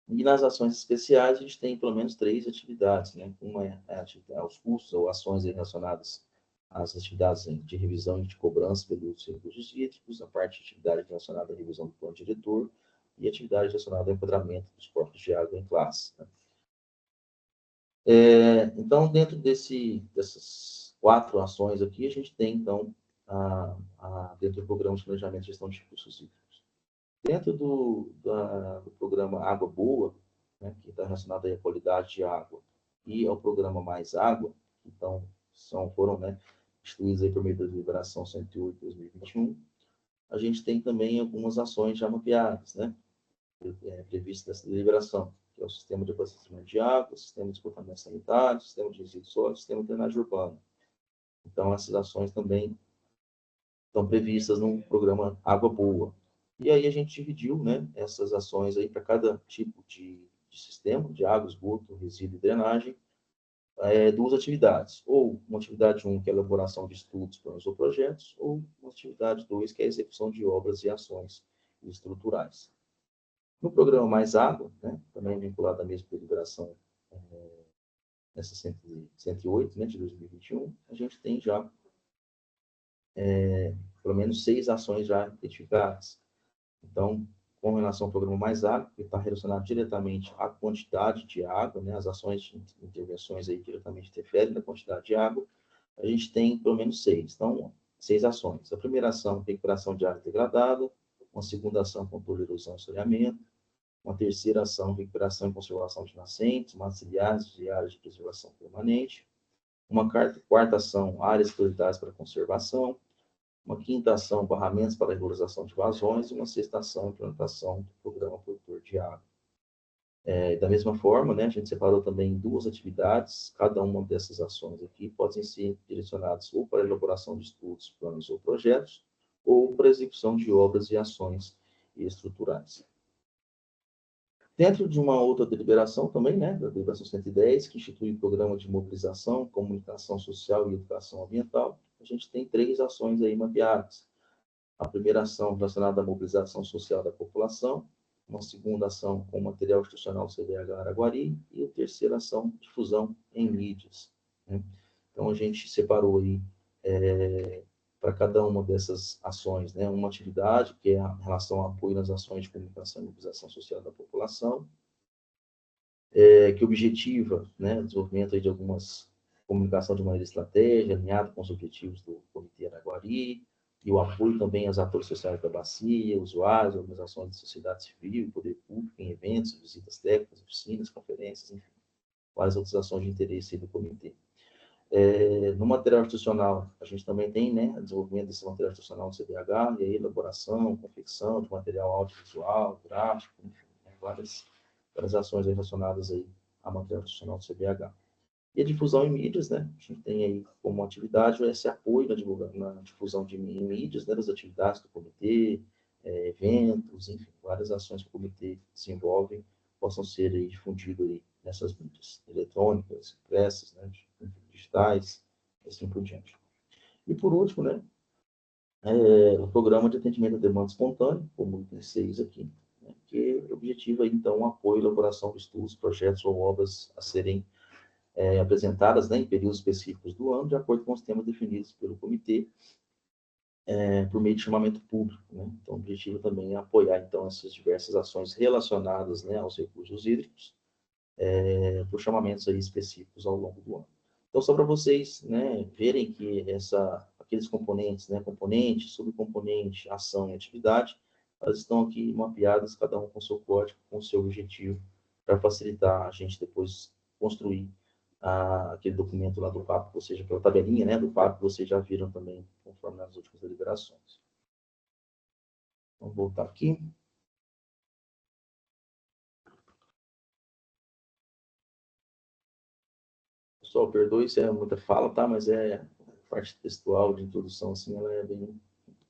E nas ações especiais, a gente tem pelo menos 3 atividades, né? Uma é os custos ou ações relacionadas às atividades de revisão e de cobrança pelos recursos hídricos, a parte de atividade relacionada à revisão do plano diretor e atividade relacionada ao enquadramento dos corpos de água em classe. Né? Então, dentro dessas 4 ações aqui, a gente tem, então, dentro do programa de planejamento e gestão de recursos hídricos. Dentro do programa Água Boa, né, que está relacionado à qualidade de água, e ao programa Mais Água, então, foram, né, instituídos aí por meio da deliberação 108 de 2021, a gente tem também algumas ações já mapeadas, né, previstas nessa deliberação, que é o sistema de abastecimento de água, sistema de esgotamento sanitário, sistema de resíduos sólidos, sistema de drenagem urbana. Então, essas ações também estão previstas no programa Água Boa. E aí a gente dividiu, né, essas ações aí para cada tipo de sistema, de água, esgoto, resíduo e drenagem, 2 atividades. Ou uma atividade 1, que é a elaboração de estudos, planos ou projetos, ou uma atividade 2, que é a execução de obras e ações estruturais. No programa Mais Água, né, também vinculado à mesma deliberação nessa 108, né, de 2021, a gente tem já pelo menos 6 ações já identificadas. Então, com relação ao programa Mais Água, que está relacionado diretamente à quantidade de água, né, as ações de intervenções aí diretamente interferem na quantidade de água, a gente tem pelo menos 6. Então, 6 ações. A primeira ação, recuperação de água degradada. Uma segunda ação, controle de erosão e assoreamento. Uma terceira ação, recuperação e conservação de nascentes, matilhares e áreas de preservação permanente. Uma quarta ação, áreas prioritárias para conservação. Uma quinta ação, barramentos para regularização de vazões. E uma sexta ação, implantação do programa produtor de água. Da mesma forma, né, a gente separou também 2 atividades. Cada uma dessas ações aqui podem ser direcionadas ou para a elaboração de estudos, planos ou projetos, ou para a execução de obras e ações estruturais. Dentro de uma outra deliberação também, né, da deliberação 110, que institui o programa de mobilização, comunicação social e educação ambiental, a gente tem 3 ações aí mapeadas. A primeira ação relacionada à mobilização social da população, uma segunda ação com material institucional do CDH Araguari e a terceira ação, difusão em mídias. Né? Então, a gente separou aí para cada uma dessas ações, né, uma atividade que é a relação ao apoio nas ações de comunicação e mobilização social da população, que objetiva, né, o desenvolvimento aí de algumas comunicação de maneira estratégica, alinhado com os objetivos do Comitê Araguari, e o apoio também aos atores sociais da bacia, usuários, organizações de sociedade civil, poder público, em eventos, visitas técnicas, oficinas, conferências, enfim, várias outras ações de interesse do comitê. No material institucional, a gente também tem, né, o desenvolvimento desse material institucional do CDH, e a elaboração, confecção de material audiovisual, gráfico, enfim, né, várias ações relacionadas aí ao material institucional do CDH. E a difusão em mídias, né, a gente tem aí como atividade esse apoio na difusão em mídias, né, das atividades do comitê, eventos, enfim, várias ações que o comitê desenvolve possam ser aí difundidas aí nessas mídias eletrônicas, impressas, né, digitais, assim por diante. E por último, né, o programa de atendimento à demanda espontânea, como o 6 aqui, né, que objetiva, então, o apoio e elaboração de estudos, projetos ou obras a serem apresentadas, né, em períodos específicos do ano, de acordo com os temas definidos pelo comitê, por meio de chamamento público. Né? Então, o objetivo também é apoiar, então, essas diversas ações relacionadas, né, aos recursos hídricos, por chamamentos aí específicos ao longo do ano. Então, só para vocês, né, verem que aqueles componentes, né, componente, subcomponente, ação e atividade, elas estão aqui mapeadas, cada um com seu código, com o seu objetivo, para facilitar a gente depois construir aquele documento lá do PAP, ou seja, aquela tabelinha, né, do PAP que vocês já viram também, conforme nas últimas deliberações. Vamos voltar aqui. Pessoal, perdoe se é muita fala, tá? Mas a parte textual de introdução, assim, ela é bem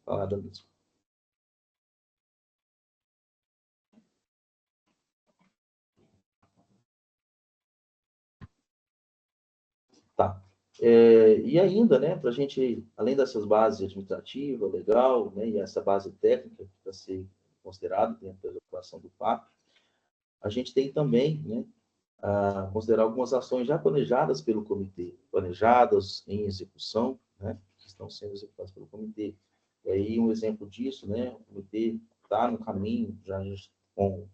falada mesmo. Tá. E ainda, né, para a gente, além dessas bases administrativa, legal, né, e essa base técnica que está ser considerada dentro da elaboração do PAP, a gente tem também, né, a considerar algumas ações já planejadas pelo comitê, planejadas em execução, né, que estão sendo executadas pelo comitê. E aí, um exemplo disso, né, o comitê está no caminho, já com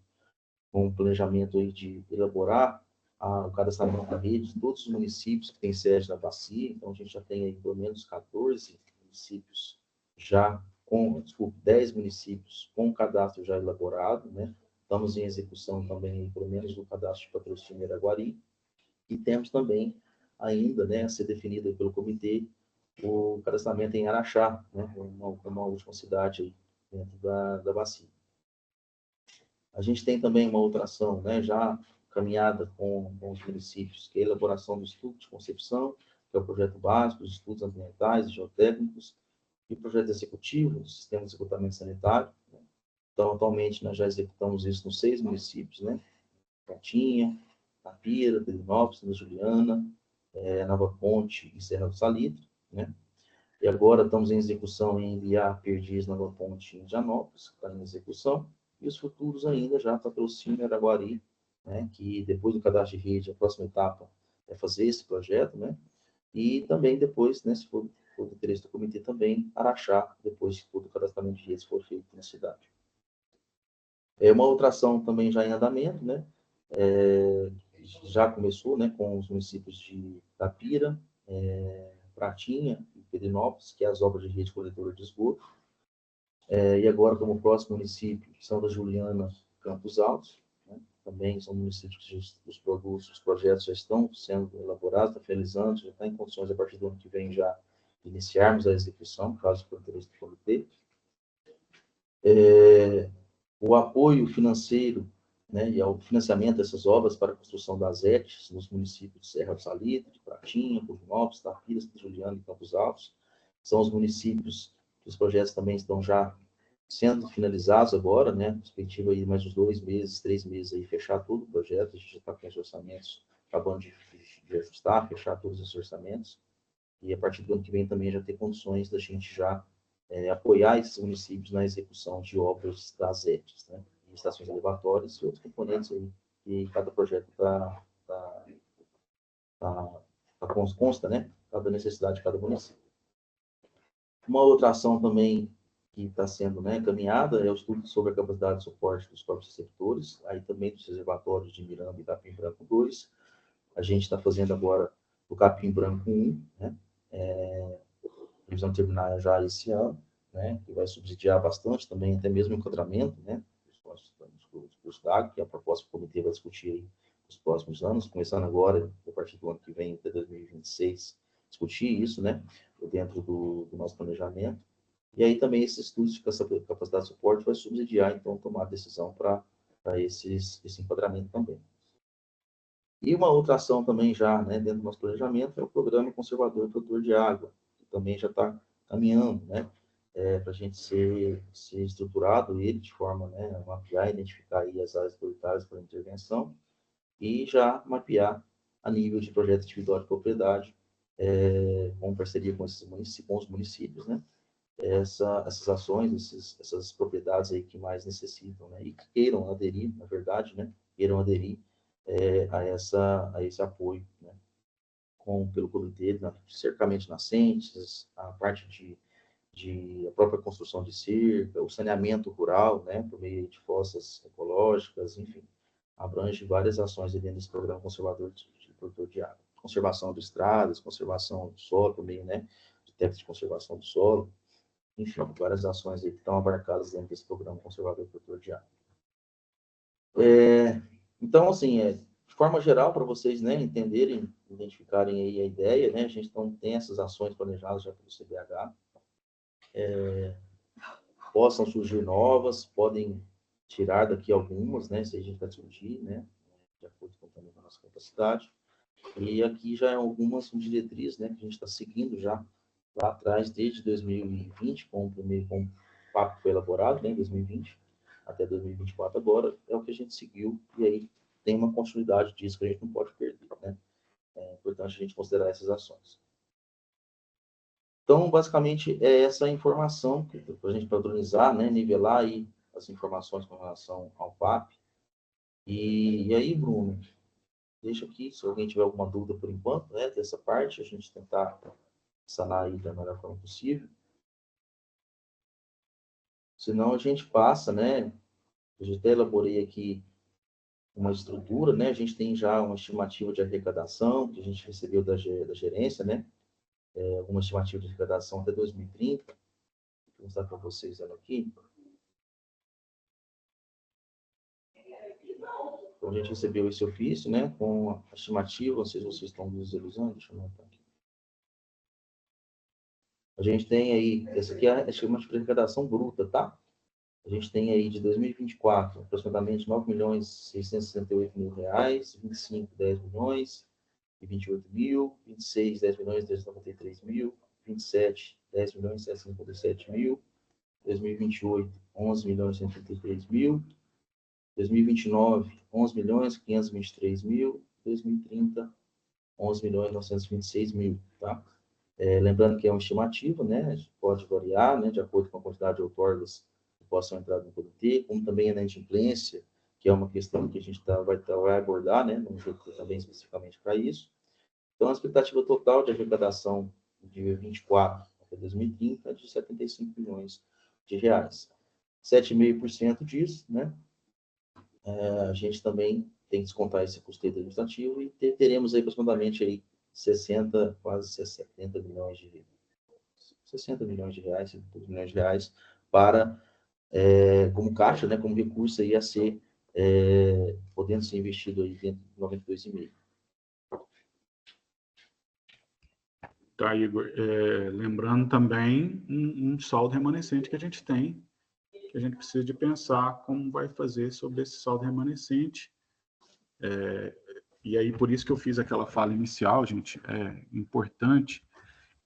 um planejamento aí de elaborar o cadastramento da rede de todos os municípios que têm sede na bacia. Então, a gente já tem aí pelo menos 14 municípios já com, 10 municípios com o cadastro já elaborado, né? Estamos em execução também, pelo menos, do cadastro de Patrocínio Araguari. E temos também ainda, né, a ser definido pelo comitê, o cadastramento em Araxá, né, uma última cidade aí dentro da bacia. A gente tem também uma outra ação, né, já caminhada com os municípios, que é a elaboração do estudo de concepção, que é o projeto básico, os estudos ambientais e geotécnicos, e o projeto executivo do sistema de esgotamento sanitário. Né? Então, atualmente, nós já executamos isso nos 6 municípios, né? Pratinha, Tapira, Pedrinópolis, Santa Juliana, Nova Ponte e Serra do Salitre, né? E agora estamos em execução em Ibiá, Perdiz, Nova Ponte e Indianópolis, que está em execução. E os futuros ainda já Patrocínio Araguari, né, que depois do cadastro de rede, a próxima etapa é fazer esse projeto, né? E também depois, né, se for do interesse do comitê também, Araxá, depois que todo o cadastramento de redes for feito na cidade. Uma outra ação também já em andamento, né? Já começou, né, com os municípios de Tapira, Pratinha e Pedrinópolis, que é as obras de rede coletora de esgoto. E agora, como próximo município, São da Juliana, Campos Altos, né? Também são municípios que os projetos já estão sendo elaborados, está finalizando, já está em condições, a partir do ano que vem, já iniciarmos a execução, caso for interesse do comitê. O apoio financeiro, né, e ao financiamento dessas obras para a construção das ETs nos municípios de Serra do Salitre, Pratinha, Pedrinópolis, Tapira, Santa Juliana e Campos Altos. São os municípios que os projetos também estão já sendo finalizados agora, né? Perspectiva aí mais uns 2 meses, 3 meses aí, fechar todo o projeto. A gente já está com os orçamentos, acabando de ajustar, fechar todos os orçamentos. E a partir do ano que vem também já ter condições da gente já apoiar esses municípios na execução de obras das ETs, né? E estações elevatórias e outros componentes aí que cada projeto consta, né? Cada necessidade de cada município. Uma outra ação também que está sendo, né, caminhada é o estudo sobre a capacidade de suporte dos próprios receptores, aí também dos reservatórios de Miranda e Capim Branco 2. A gente está fazendo agora o Capim Branco 1, né? Previsão terminar já esse ano, né? Que vai subsidiar bastante também, até mesmo o enquadramento, né? Dos dados, que a proposta do comitê vai discutir aí nos próximos anos, começando agora, a partir do ano que vem, até 2026, discutir isso, né? Dentro do nosso planejamento. E aí também esses estudos de capacidade de suporte vai subsidiar, então, tomar decisão para esse enquadramento também. E uma outra ação também já, né, dentro do nosso planejamento, é o Programa Conservador e Produtor de Água, que também já está caminhando, né, para a gente ser estruturado ele de forma, né, a mapear, identificar aí as áreas prioritárias para intervenção e já mapear a nível de projeto individual de propriedade, com parceria com os municípios, né, essas ações, essas propriedades aí que mais necessitam, né, e que queiram aderir, na verdade, né, queiram aderir a esse apoio, né, pelo comitê, cercamento de nascentes, a parte de a própria construção de cerca, o saneamento rural, né, por meio de fossas ecológicas, enfim. abrange várias ações dentro desse programa conservador de produtor de água. Conservação de estradas, conservação do solo, por meio, né, de técnicas de conservação do solo, enfim, várias ações aí que estão abarcadas dentro desse programa conservador de produtor de água. Então, assim, de forma geral, para vocês, né, entenderem, identificarem aí a ideia, né, a gente então tem essas ações planejadas já pelo CBH, possam surgir novas, podem tirar daqui algumas, né, se a gente vai surgir, né, de acordo com também a nossa capacidade. E aqui já é algumas diretrizes, né, que a gente está seguindo já lá atrás, desde 2020, com o primeiro PAP que foi elaborado, né, em 2020, até 2024 agora, é o que a gente seguiu, e aí tem uma continuidade disso que a gente não pode perder, né? É importante a gente considerar essas ações. Então, basicamente, é essa informação para a gente padronizar, né, nivelar aí as informações com relação ao PAP. E aí, Bruno, deixa aqui, se alguém tiver alguma dúvida por enquanto, né, dessa parte, a gente tentar sanar aí da melhor forma possível. Senão a gente passa, né, eu já até elaborei aqui uma estrutura, né, a gente tem já uma estimativa de arrecadação que a gente recebeu da gerência, né, alguma estimativa de arrecadação até 2030. Vou mostrar para vocês ela aqui. Então, a gente recebeu esse ofício, né, com a estimativa, não sei se vocês estão visualizando, deixa eu anotar aqui. A gente tem aí, essa aqui é a estimativa de arrecadação bruta, tá? A gente tem aí de 2024, aproximadamente R$ 9.668.000, 25, 10 milhões e 28 mil, 26, 10 milhões, 293 mil, 27, 10 milhões, 757 mil, 2028, 11 milhões, 133 mil, 2029, 11 milhões, 523 mil, 2030, 11 milhões, 926 mil, tá? Lembrando que é uma estimativa, né? Pode variar, né? De acordo com a quantidade de outorgas que possam entrar no comitê, como também a inadimplência, que é uma questão que a gente vai abordar, né? Num jeito também especificamente para isso. Então, a expectativa total de arrecadação de 24 até 2030 é de 75 milhões de reais. 7,5% disso, né? A gente também tem que descontar esse custeio administrativo e teremos aí aproximadamente aí 60, quase 70 milhões de 60 milhões de reais, 70 milhões de reais para como caixa, né, como recurso aí a ser podendo ser investido aí dentro de 92,5. Tá, Igor. Lembrando também um saldo remanescente que a gente tem, que a gente precisa de pensar como vai fazer sobre esse saldo remanescente. E aí, por isso que eu fiz aquela fala inicial, gente, é importante,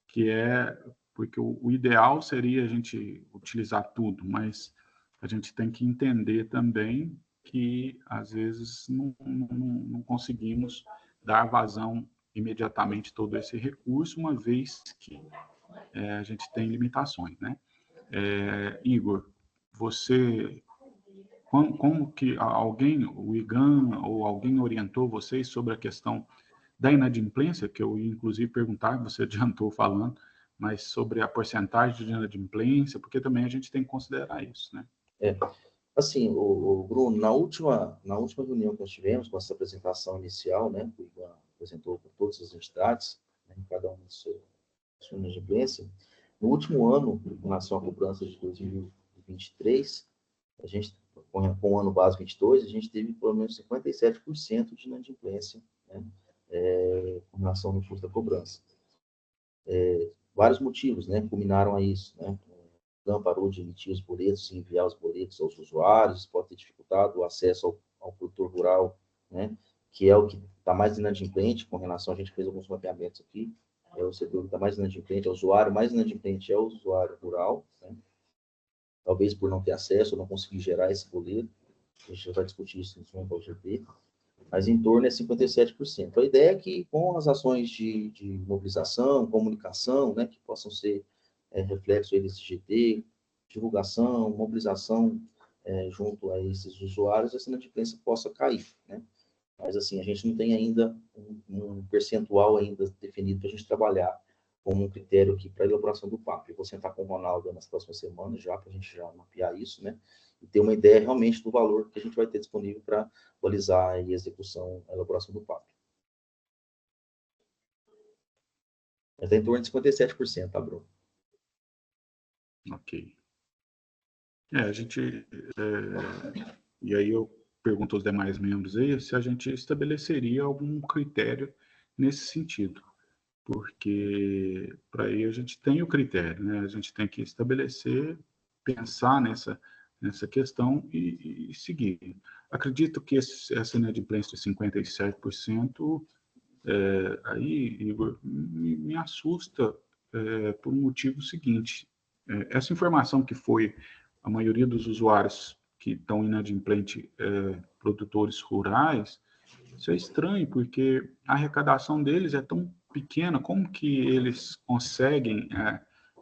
que é porque o ideal seria a gente utilizar tudo, mas a gente tem que entender também que, às vezes, não conseguimos dar vazão imediatamente todo esse recurso, uma vez que a gente tem limitações, né? Igor, você, como que alguém, o IGAN ou alguém orientou vocês sobre a questão da inadimplência, que eu inclusive perguntar, você adiantou falando, mas sobre a porcentagem de inadimplência, porque também a gente tem que considerar isso, né? Assim, o Bruno, na última reunião que nós tivemos, com essa apresentação inicial, né, que o IGAN apresentou para todas as entidades, né, cada uma de sua inadimplência, no último ano, em relação à cobrança de 2023, a gente, com o ano base 22, a gente teve pelo menos 57% de inadimplência, né, com relação ao recurso da cobrança. Vários motivos, né, culminaram a isso, né? Não parou de emitir os boletos e enviar os boletos aos usuários, pode ter dificultado o acesso ao produtor rural, né, que é o que está mais inadimplente com relação, a gente fez alguns mapeamentos aqui, é o setor que está mais inadimplente, é o usuário mais inadimplente é o usuário rural, né, talvez por não ter acesso, não conseguir gerar esse boleto, a gente vai discutir isso no GP, mas em torno é 57%. A ideia é que com as ações de mobilização, comunicação, né, que possam ser reflexo aí desse GT, divulgação, mobilização junto a esses usuários, essa inadimplência possa cair, né? Mas, assim, a gente não tem ainda um percentual ainda definido para a gente trabalhar como um critério aqui para a elaboração do PAP. Eu vou sentar com o Ronaldo nas próximas semanas já, para a gente já mapear isso, né? E ter uma ideia realmente do valor que a gente vai ter disponível para balizar a execução, a elaboração do PAP. Está em torno de 57%, tá, Bruno? Ok. A gente... e aí eu pergunto aos demais membros aí se a gente estabeleceria algum critério nesse sentido. Porque para aí a gente tem o critério, né? A gente tem que estabelecer, pensar nessa questão e seguir. Acredito que essa inadimplência de 57%, aí, Igor, me assusta por um motivo seguinte. Essa informação que foi a maioria dos usuários que estão inadimplente, produtores rurais, isso é estranho, porque a arrecadação deles é tão pequena, como que eles conseguem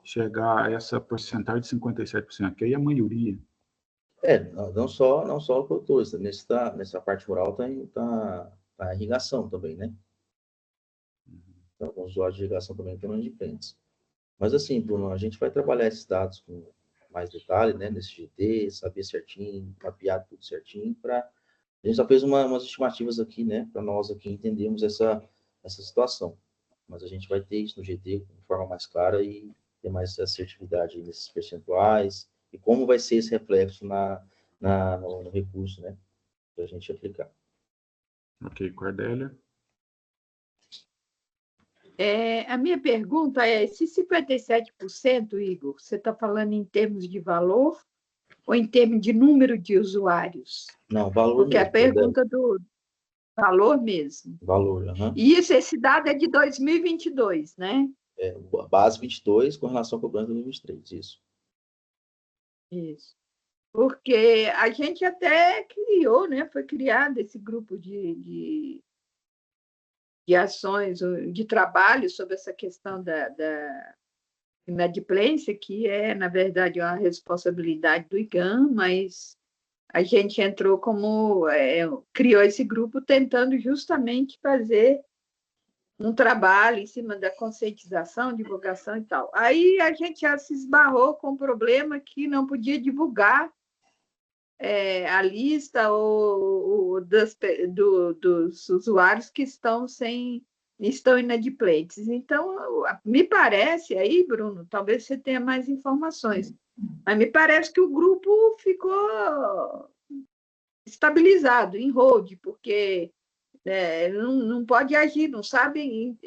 chegar a essa porcentagem de 57%, que aí é a maioria? Não só produtores, nessa parte rural tá a irrigação também, né? Então, alguns usuários de irrigação também estão inadimplentes. Mas assim, Bruno, a gente vai trabalhar esses dados com mais detalhe, né, nesse GT, saber certinho, mapear tudo certinho, a gente só fez umas estimativas aqui, né, para nós aqui entendermos essa situação. Mas a gente vai ter isso no GT de forma mais clara e ter mais assertividade nesses percentuais e como vai ser esse reflexo no recurso, né, para a gente aplicar. Ok, Cordélia? A minha pergunta é, esse 57%, Igor, você está falando em termos de valor ou em termos de número de usuários? Não, valor Porque mesmo. a pergunta do valor mesmo. Valor, E esse dado é de 2022, né? Base 22 com relação à cobrança de 2023, isso. Isso. Porque a gente até criou, né? Foi criado esse grupo de ações, de trabalho sobre essa questão da inadimplência, que é, na verdade, uma responsabilidade do IGAM, mas a gente entrou criou esse grupo tentando justamente fazer um trabalho em cima da conscientização, divulgação e tal. Aí a gente já se esbarrou com o problema que não podia divulgar a lista dos usuários que estão inadimplentes. Então, me parece, aí, Bruno, talvez você tenha mais informações, mas me parece que o grupo ficou estabilizado, em hold, porque não pode agir, não sabem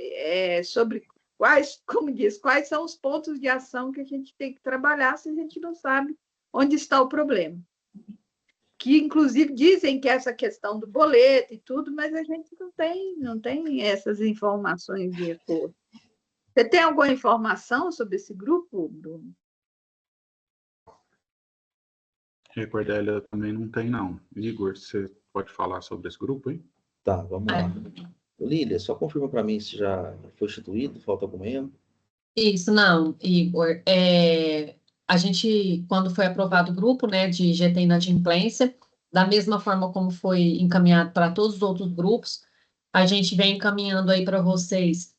sobre quais são os pontos de ação que a gente tem que trabalhar se a gente não sabe onde está o problema. Que, inclusive, dizem que essa questão do boleto e tudo, mas a gente não tem essas informações de acordo. Você tem alguma informação sobre esse grupo, Bruno? Cordélia também não tem, não. Igor, você pode falar sobre esse grupo, hein? Tá, vamos lá. Lília, só confirma para mim se já foi instituído, falta algum erro? Isso, não, Igor. A gente, quando foi aprovado o grupo, né, de GT Inadimplência, da mesma forma como foi encaminhado para todos os outros grupos, a gente vem encaminhando aí para vocês,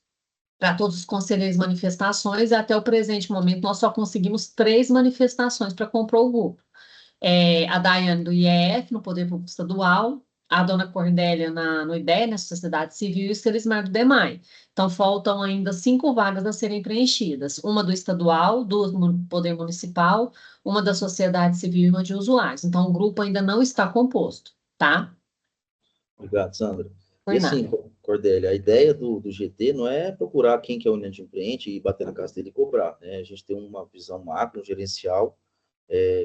para todos os conselheiros, manifestações, e até o presente momento nós só conseguimos 3 manifestações para comprar o grupo. A Daiane do IEF, no Poder Público Estadual, a dona Cordélia no IDE, na Sociedade Civil, e o Selismar do DEMAI. Então, faltam ainda 5 vagas a serem preenchidas. Uma do estadual, 2 do Poder Municipal, uma da Sociedade Civil e uma de usuários. Então, o grupo ainda não está composto, tá? Obrigado, Sandra. Por E assim, nada. Cordélia, a ideia do GT não é procurar quem que é o inadimplente e bater na casa dele e cobrar, né? A gente tem uma visão macro, gerencial,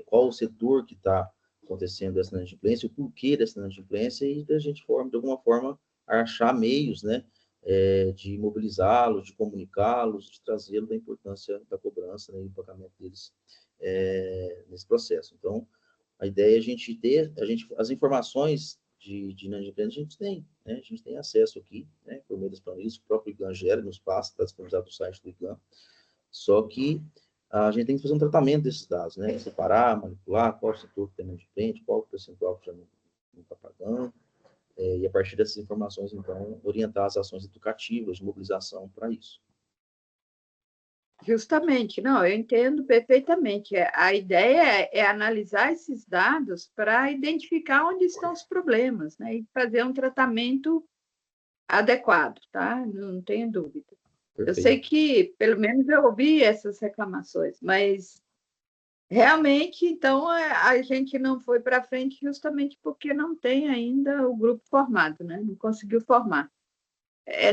qual o setor que está acontecendo essa inadimplência, o porquê dessa inadimplência, e da gente, de alguma forma, achar meios, né, de mobilizá-los, de comunicá-los, de trazê-los da importância da cobrança, né, e do pagamento deles nesse processo. Então, a ideia é a gente ter, as informações de inadimplência a gente tem, né? A gente tem acesso aqui, né, por meio das planilhas, o próprio IGAM gera, nos passa, está disponibilizado no site do IGAM, só que a gente tem que fazer um tratamento desses dados, né? Separar, manipular, qual o setor que tem inadimplente, qual o percentual que já não está pagando, e a partir dessas informações, então, orientar as ações educativas de mobilização para isso. Justamente, não, eu entendo perfeitamente. A ideia é analisar esses dados para identificar onde estão os problemas, né? E fazer um tratamento adequado, tá? Não tenho dúvida. Eu sei Perfeito. que, pelo menos, eu ouvi essas reclamações, mas realmente, então, a gente não foi para frente justamente porque não tem ainda o grupo formado, né? Não conseguiu formar.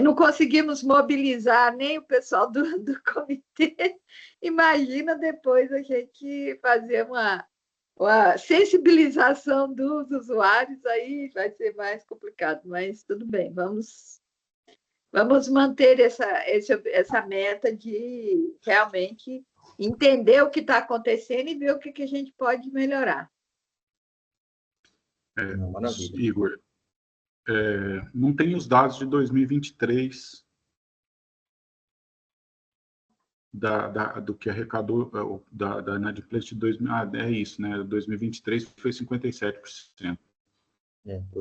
Não conseguimos mobilizar nem o pessoal do comitê. Imagina depois a gente fazer uma sensibilização dos usuários, aí vai ser mais complicado, mas tudo bem, vamos manter essa meta de realmente entender o que está acontecendo e ver o que a gente pode melhorar. Não, maravilha. Igor, não tem os dados de 2023 do que arrecadou da inadimplência de 2000. É isso, né? 2023 foi 57%.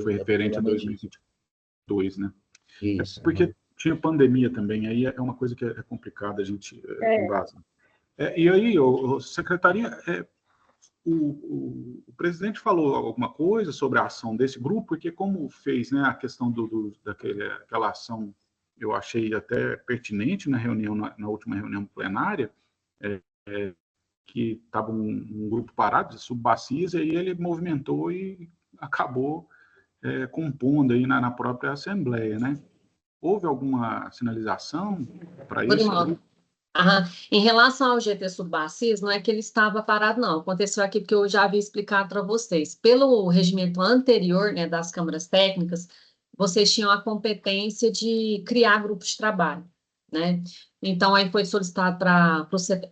Foi referente a 2022, né? Isso. Porque tinha pandemia também, aí é uma coisa que é complicada a gente embasar. E aí, secretaria, o presidente falou alguma coisa sobre a ação desse grupo, porque como fez, né, a questão daquela ação, eu achei até pertinente na reunião, na última reunião plenária, que estava um grupo parado de subbacias, e aí ele movimentou e acabou compondo aí na própria Assembleia, né? Houve alguma sinalização para esse Bruno, grupo? Em relação ao GT Subbacis, não é que ele estava parado, não. Aconteceu aqui porque eu já havia explicado para vocês. Pelo regimento anterior, né, das câmaras técnicas, vocês tinham a competência de criar grupos de trabalho, né? Então, aí foi solicitado para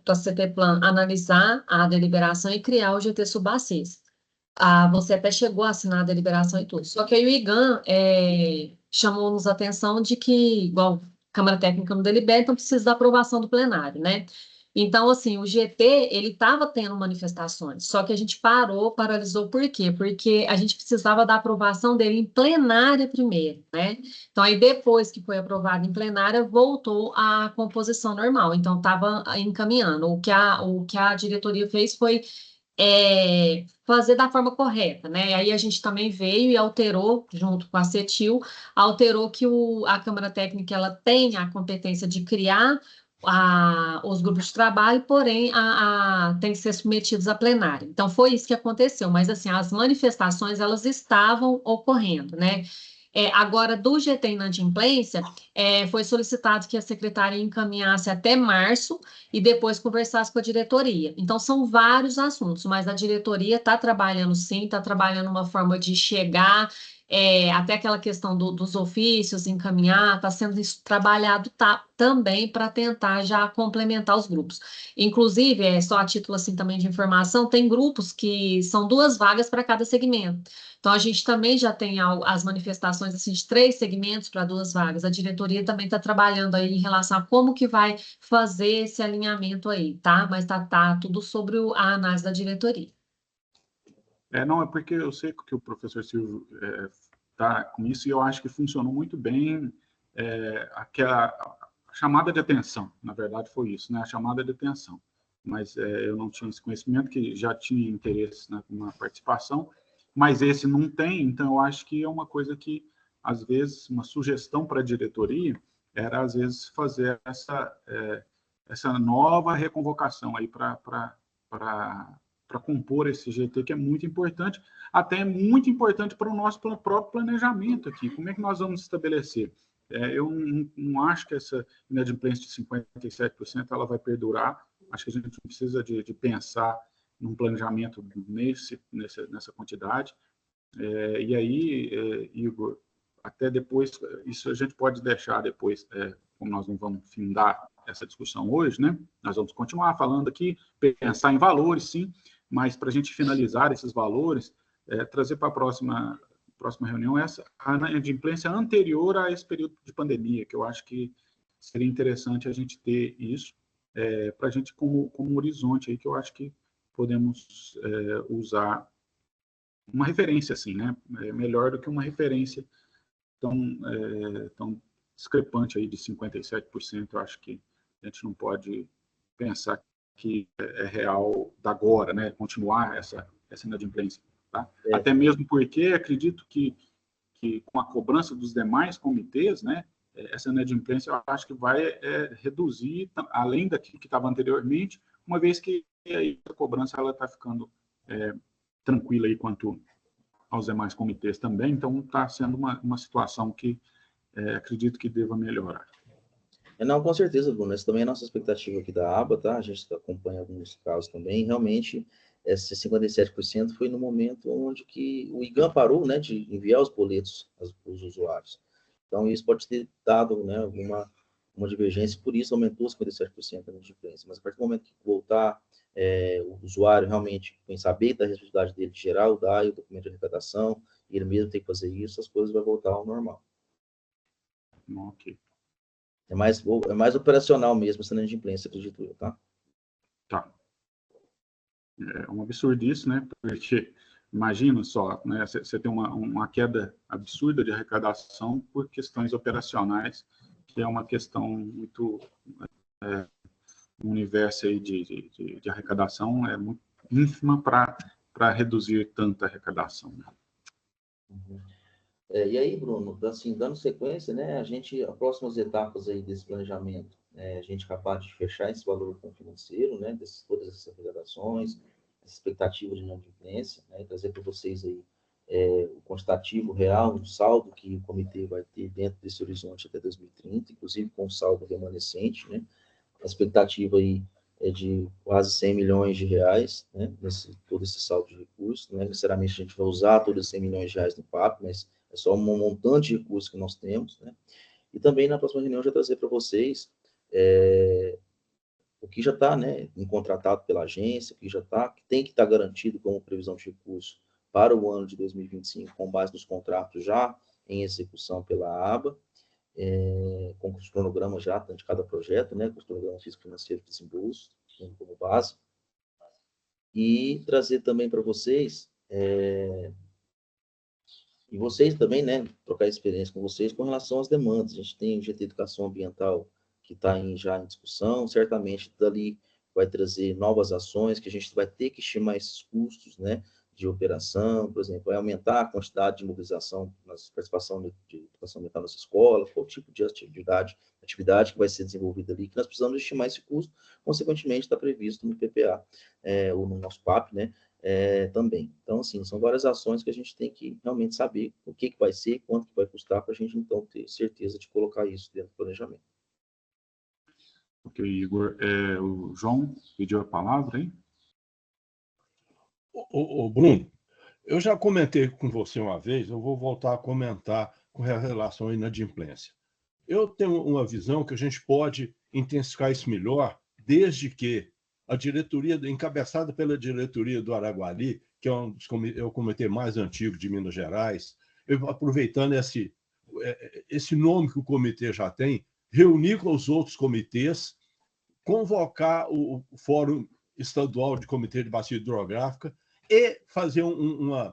a CTPlan analisar a deliberação e criar o GT Subbacis. Você até chegou a assinar a deliberação e tudo. Só que aí o IGAN chamou-nos a atenção de que, igual a Câmara Técnica não delibera, então precisa da aprovação do plenário, né? Então, assim, o GT, ele estava tendo manifestações, só que a gente paralisou, por quê? Porque a gente precisava da aprovação dele em plenária primeiro, né? Então, aí depois que foi aprovado em plenária, voltou à composição normal, então estava encaminhando. O que a diretoria fez foi fazer da forma correta, né? Aí a gente também veio e alterou, junto com a CETIL, alterou que a Câmara Técnica ela tem a competência de criar os grupos de trabalho, porém tem que ser submetidos a plenário. Então foi isso que aconteceu, mas assim, as manifestações elas estavam ocorrendo, né? Agora, do GT Inadimplência, foi solicitado que a secretaria encaminhasse até março e depois conversasse com a diretoria. Então, são vários assuntos, mas a diretoria está trabalhando sim, está trabalhando uma forma de chegar, até aquela questão dos ofícios, encaminhar, está sendo trabalhado também para tentar já complementar os grupos. Inclusive, só a título assim também de informação, tem grupos que são 2 vagas para cada segmento. Então, a gente também já tem as manifestações assim, de 3 segmentos para 2 vagas. A diretoria também está trabalhando aí em relação a como que vai fazer esse alinhamento aí, tá? Mas tá tudo sobre a análise da diretoria. Não, é porque eu sei que o professor Silvio está com isso e eu acho que funcionou muito bem aquela chamada de atenção. Na verdade, foi isso, né? A chamada de atenção. Mas eu não tinha esse conhecimento, que já tinha interesse na participação, mas esse não tem, então eu acho que é uma coisa que, às vezes, uma sugestão para a diretoria era, às vezes, fazer essa nova reconvocação aí para compor esse GT, que é muito importante, até muito importante para o nosso próprio planejamento aqui. Como é que nós vamos estabelecer? Eu não acho que essa inadimplência de 57% ela vai perdurar. Acho que a gente precisa de pensar num planejamento nessa quantidade. E aí, Igor, até depois, isso a gente pode deixar depois, como nós não vamos findar essa discussão hoje, né? Nós vamos continuar falando aqui, pensar em valores, sim, mas para a gente finalizar esses valores, trazer para a próxima reunião a inadimplência anterior a esse período de pandemia, que eu acho que seria interessante a gente ter isso, para a gente como horizonte aí, que eu acho que podemos usar uma referência assim, né? Melhor do que uma referência tão discrepante aí de 57%. Eu acho que a gente não pode pensar que é real da agora, né? Continuar essa inadimplência. Tá? Até mesmo porque acredito que com a cobrança dos demais comitês, né, essa inadimplência eu acho que vai reduzir, além daquilo que estava anteriormente, uma vez que a cobrança está ficando tranquila aí quanto aos demais comitês também, então está sendo uma situação que acredito que deva melhorar. Não, com certeza, Bruno. Essa também é a nossa expectativa aqui da aba, tá? A gente acompanha alguns casos também. Realmente, esse 57% foi no momento onde que o IGAM parou, né, de enviar os boletos aos usuários. Então, isso pode ter dado, né, uma divergência, por isso aumentou 57% a inadimplência. Mas a partir do momento que voltar, o usuário realmente tem saber da responsabilidade dele de gerar o DAI, o documento de arrecadação, e ele mesmo tem que fazer isso, as coisas vão voltar ao normal. Ok. É mais operacional mesmo essa inadimplência, acredito eu, tá? Tá. É um absurdice, né? Porque imagina só, né? Você tem uma queda absurda de arrecadação por questões operacionais, que é uma questão muito o universo aí de arrecadação é muito ínfima para reduzir tanta arrecadação. Né? Uhum. E aí, Bruno, assim, dando sequência, né, as próximas etapas aí desse planejamento, a gente é capaz de fechar esse valor financeiro, né, todas essas arrecadações, essa expectativa de inadimplência, né, trazer para vocês aí o quantitativo real, o saldo que o comitê vai ter dentro desse horizonte até 2030, inclusive com o saldo remanescente, né, a expectativa aí é de quase 100 milhões de reais, né, todo esse saldo de recursos. Não necessariamente a gente vai usar todos os 100 milhões de reais no PAP, mas é só um montante de recursos que nós temos, né? E também na próxima reunião eu já trazer para vocês o que já está, né, contratado pela agência, o que já está, que tem que estar garantido como previsão de recurso para o ano de 2025, com base nos contratos já em execução pela aba, com os cronogramas já de cada projeto, né, com os cronogramas físico-financeiros de desembolso como base, e trazer também para vocês, e vocês também, né, trocar experiência com vocês com relação às demandas. A gente tem o GT Educação Ambiental que está já em discussão, certamente dali vai trazer novas ações que a gente vai ter que estimar esses custos, né, de operação, por exemplo, vai aumentar a quantidade de mobilização na participação de educação ambiental nas escolas, qual tipo de atividade que vai ser desenvolvida ali, que nós precisamos estimar esse custo, consequentemente está previsto no PPA, ou no nosso PAP, né, também. Então, assim, são várias ações que a gente tem que realmente saber o que vai ser, quanto que vai custar, para a gente, então, ter certeza de colocar isso dentro do planejamento. Ok, Igor. O João pediu a palavra, hein? Ô, Bruno, eu já comentei com você uma vez, eu vou voltar a comentar com relação à inadimplência. Eu tenho uma visão que a gente pode intensificar isso melhor, desde que a diretoria, encabeçada pela diretoria do Araguari, que é o comitê mais antigo de Minas Gerais, aproveitando esse nome que o comitê já tem, reunir com os outros comitês, convocar o Fórum Estadual de Comitê de Bacia Hidrográfica e fazer um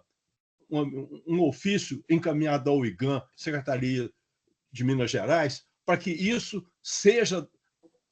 ofício encaminhado ao IGAM, Secretaria de Minas Gerais, para que isso seja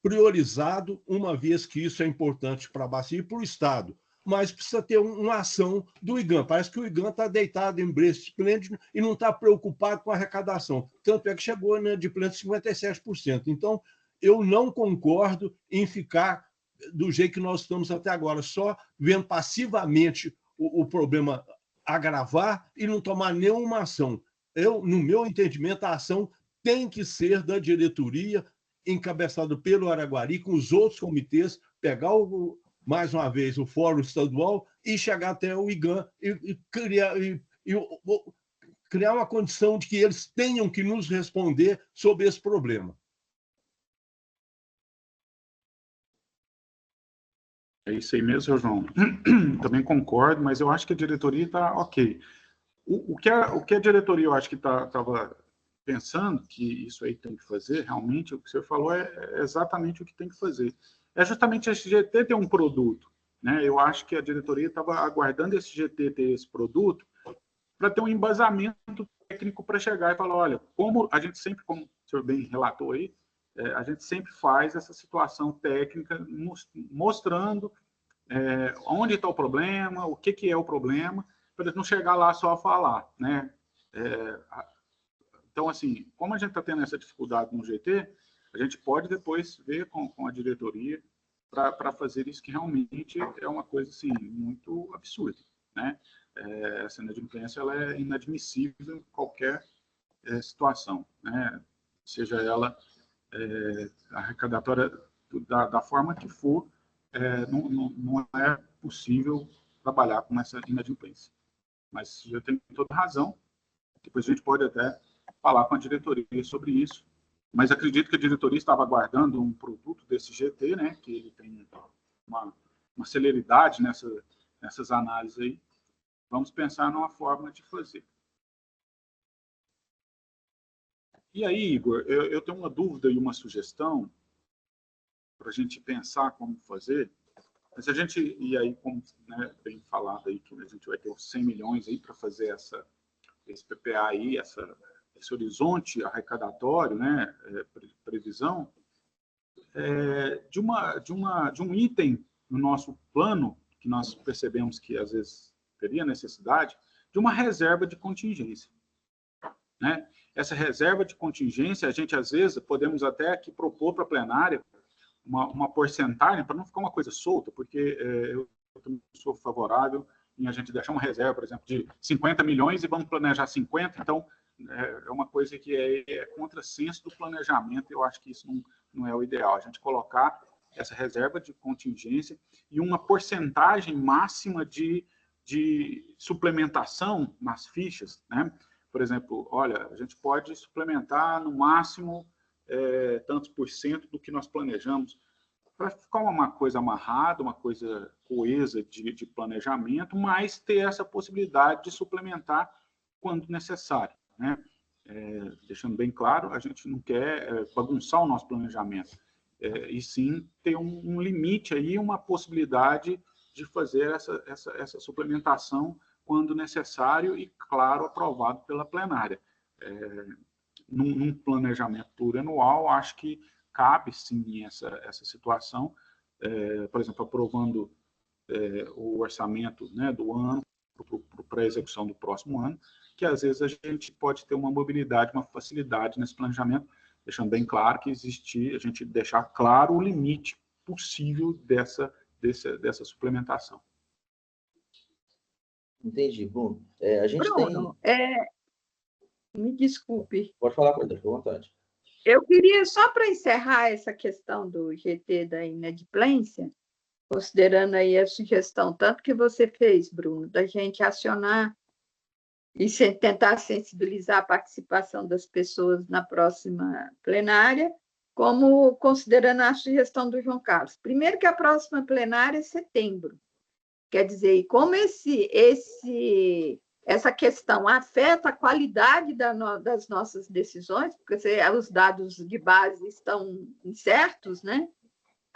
priorizado, uma vez que isso é importante para a bacia e para o Estado. Mas precisa ter uma ação do IGAM. Parece que o IGAM está deitado em berço esplêndido e não está preocupado com a arrecadação. Tanto é que chegou de pleno 57%. Então, eu não concordo em ficar do jeito que nós estamos até agora, só vendo passivamente o problema agravar e não tomar nenhuma ação. No meu entendimento, a ação tem que ser da diretoria, encabeçado pelo Araguari, com os outros comitês, pegar, mais uma vez, o Fórum Estadual e chegar até o IGAM e criar uma condição de que eles tenham que nos responder sobre esse problema. É isso aí mesmo, João. Também concordo, mas eu acho que a diretoria está ok. O que a diretoria, eu acho que estava pensando que isso aí tem que fazer, realmente, o que você falou é exatamente o que tem que fazer. É justamente esse GT ter um produto. Né? Eu acho que a diretoria estava aguardando esse GT ter esse produto para ter um embasamento técnico para chegar e falar, olha, como a gente sempre, como o senhor bem relatou aí, a gente sempre faz essa situação técnica mostrando onde está o problema, o que é o problema, para não chegar lá só a falar, né? Então, assim, como a gente está tendo essa dificuldade no GT, a gente pode depois ver com a diretoria para fazer isso, que realmente é uma coisa assim, muito absurda, né? Essa inadimplência ela é inadmissível em qualquer situação, né? Seja ela arrecadatória da forma que for, não é possível trabalhar com essa inadimplência. Mas já tem toda razão. Depois a gente pode até falar com a diretoria sobre isso. Mas acredito que a diretoria estava aguardando um produto desse GT, né, que ele tem uma celeridade nessas análises aí. Vamos pensar numa forma de fazer. E aí, Igor, eu tenho uma dúvida e uma sugestão para a gente pensar como fazer. Mas a gente, e aí, como, né, bem falado aí, que a gente vai ter os 100 milhões aí para fazer esse PPA aí, esse horizonte arrecadatório, né, previsão, de um item no nosso plano, que nós percebemos que às vezes teria necessidade, de uma reserva de contingência, né? Essa reserva de contingência, a gente às vezes podemos até aqui propor para a plenária uma porcentagem, para não ficar uma coisa solta, porque eu sou favorável em a gente deixar uma reserva, por exemplo, de 50 milhões e vamos planejar 50, então é uma coisa que é contrassenso do planejamento, eu acho que isso não é o ideal, a gente colocar essa reserva de contingência e uma porcentagem máxima de suplementação nas fichas, né? Por exemplo, olha, a gente pode suplementar no máximo tantos por cento do que nós planejamos, para ficar uma coisa amarrada, uma coisa coesa de planejamento, mas ter essa possibilidade de suplementar quando necessário, né? Deixando bem claro, a gente não quer bagunçar o nosso planejamento, e sim ter um limite aí, uma possibilidade de fazer essa suplementação quando necessário e, claro, aprovado pela plenária. Num planejamento plurianual, acho que cabe, sim, essa situação, por exemplo, aprovando o orçamento, né, do ano para a execução do próximo ano, que às vezes a gente pode ter uma mobilidade, uma facilidade nesse planejamento, deixando bem claro que a gente deixar claro o limite possível dessa suplementação. Entendi, Bruno. A gente Bruno, me desculpe. Pode falar, Pedro, fica à vontade. Eu queria, só para encerrar essa questão do GT da inadimplência, considerando aí a sugestão, tanto que você fez, Bruno, da gente acionar e tentar sensibilizar a participação das pessoas na próxima plenária, como considerando a sugestão do João Carlos. Primeiro que a próxima plenária é setembro. Quer dizer, e como essa questão afeta a qualidade das nossas decisões, porque os dados de base estão incertos, né?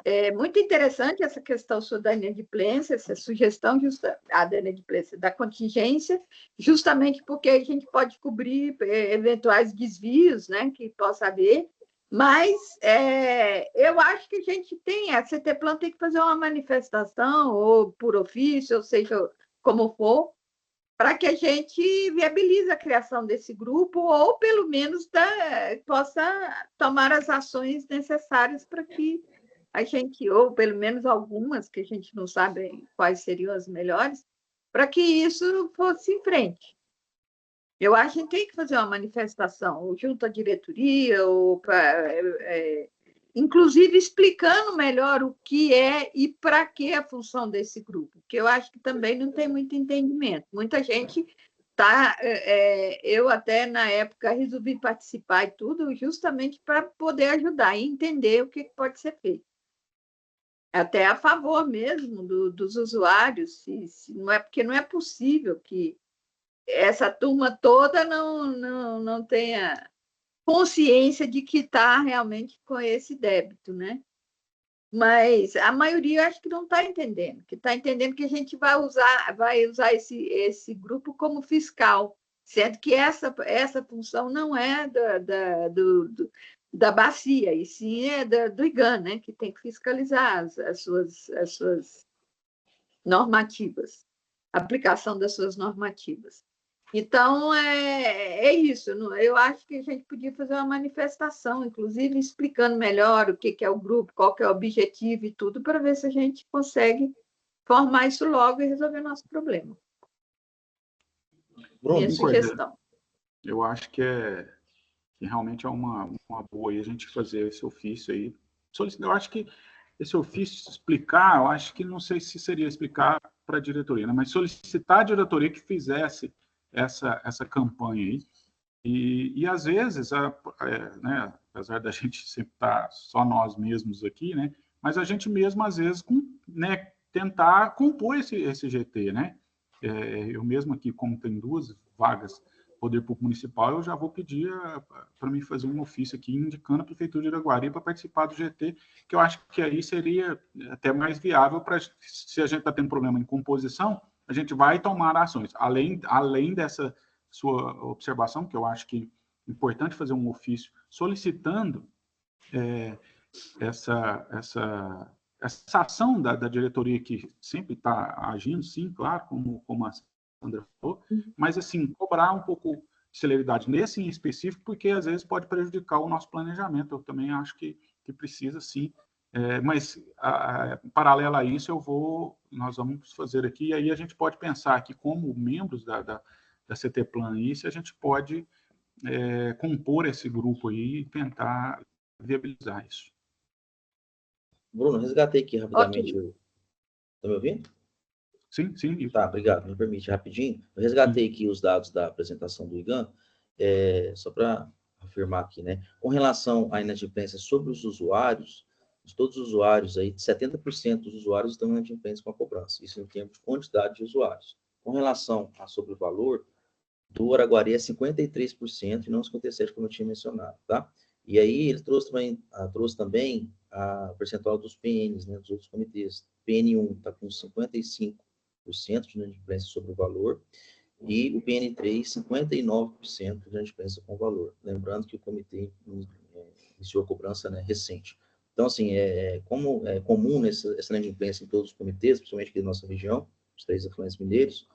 É muito interessante essa questão da inadimplência, essa sugestão da inadimplência, da contingência, justamente porque a gente pode cobrir eventuais desvios, né, que possa haver, mas eu acho que a gente tem, a CT Plan tem que fazer uma manifestação, ou por ofício, ou seja, como for, para que a gente viabilize a criação desse grupo, ou pelo menos possa tomar as ações necessárias para que a gente, ou pelo menos algumas, que a gente não sabe quais seriam as melhores, para que isso fosse em frente. Eu acho que a gente tem que fazer uma manifestação, ou junto à diretoria, ou inclusive explicando melhor o que é e para que a função desse grupo, que eu acho que também não tem muito entendimento. Muita gente está... eu até, na época, resolvi participar e tudo, justamente para poder ajudar e entender o que pode ser feito. Até a favor mesmo dos usuários, não é, porque não é possível que essa turma toda não tenha consciência de que está realmente com esse débito, né? Mas a maioria eu acho que não está entendendo, que está entendendo que a gente vai usar esse grupo como fiscal, sendo que essa função não é da bacia, e sim é do IGAN, né, que tem que fiscalizar as suas normativas, a aplicação das suas normativas. Então, é isso. Eu acho que a gente podia fazer uma manifestação, inclusive explicando melhor o que é o grupo, qual que é o objetivo e tudo, para ver se a gente consegue formar isso logo e resolver nosso problema. Bruno, Minha sugestão. Eu acho que realmente é uma boa aí a gente fazer esse ofício aí. Eu acho que esse ofício explicar, eu acho que não sei se seria explicar para a diretoria, né? Mas solicitar a diretoria que fizesse essa campanha aí. E às vezes, né, apesar da gente sempre estar só nós mesmos aqui, né? Mas a gente mesmo, às vezes, né, tentar compor esse GT, né? Eu mesmo aqui, como tem 2 vagas Poder Público Municipal, eu já vou pedir para mim fazer um ofício aqui indicando a Prefeitura de Iraguari para participar do GT, que eu acho que aí seria até mais viável para, se a gente está tendo problema em composição, a gente vai tomar ações. Além dessa sua observação, que eu acho que é importante fazer um ofício solicitando essa ação da diretoria que sempre está agindo, sim, claro, como a Sandra falou, mas, assim, cobrar um pouco de celeridade nesse em específico, porque, às vezes, pode prejudicar o nosso planejamento. Eu também acho que precisa, sim. Mas, paralelo a isso, nós vamos fazer aqui, e aí a gente pode pensar aqui, como membros da CT Plan, se a gente pode compor esse grupo aí e tentar viabilizar isso. Bruno, resgatei aqui rapidamente. Ok. Está me ouvindo? Sim. Tá, obrigado. Me permite rapidinho. Eu resgatei aqui os dados da apresentação do IGAN, só para afirmar aqui, né? Com relação à inadimplência sobre os usuários, de todos os usuários aí, 70% dos usuários estão inadimplentes com a cobrança. Isso em termos de quantidade de usuários. Com relação a sobre o valor, do Araguari é 53% e não 57%, como eu tinha mencionado, tá? E aí ele trouxe também a percentual dos PNs, né, dos outros comitês. PN1 está com 55% de inadimplência sobre o valor, e o PN3, 59% de inadimplência com o valor. Lembrando que o comitê iniciou a cobrança, né, recente. Então, assim, como é comum essa inadimplência em todos os comitês, principalmente aqui da nossa região, os 3 afluentes mineiros,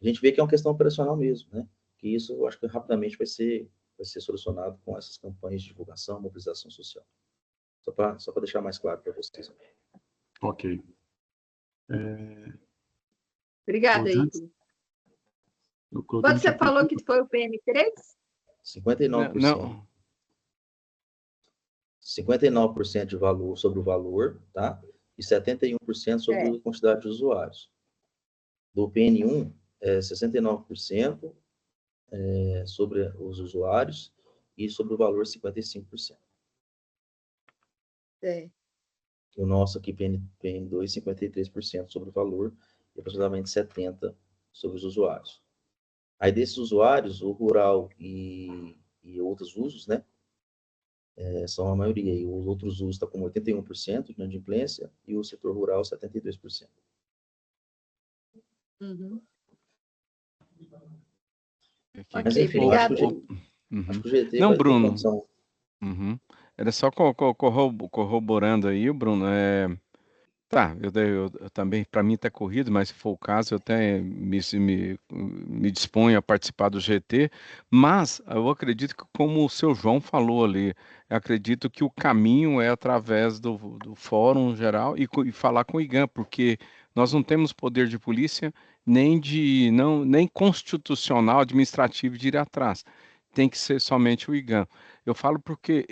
a gente vê que é uma questão operacional mesmo, né? Que isso, eu acho que rapidamente vai ser solucionado com essas campanhas de divulgação, mobilização social. Só para deixar mais claro para vocês. Ok. Obrigada, Igor. Você falou que foi o PN3? 59%. Não. 59% de valor sobre o valor, tá? E 71% sobre a quantidade de usuários. Do PN1, 69% sobre os usuários e sobre o valor 55%. O nosso aqui, PN2, 53% sobre o valor e aproximadamente 70% sobre os usuários. Aí, desses usuários, o rural e outros usos, né, são a maioria. E os outros usos estão com 81% de inadimplência e o setor rural, 72%. Uhum. Mas, Ok, enfim, obrigada. acho que o GT Não, vai ter Bruno. condição. Era só corroborando aí, Bruno. Tá, eu também, para mim está corrido, mas se for o caso, eu até me disponho a participar do GT, mas eu acredito que, como o seu João falou ali, eu acredito que o caminho é através do Fórum Geral e falar com o IGAN, porque nós não temos poder de polícia nem constitucional, administrativo de ir atrás. Tem que ser somente o IGAN. Eu falo porque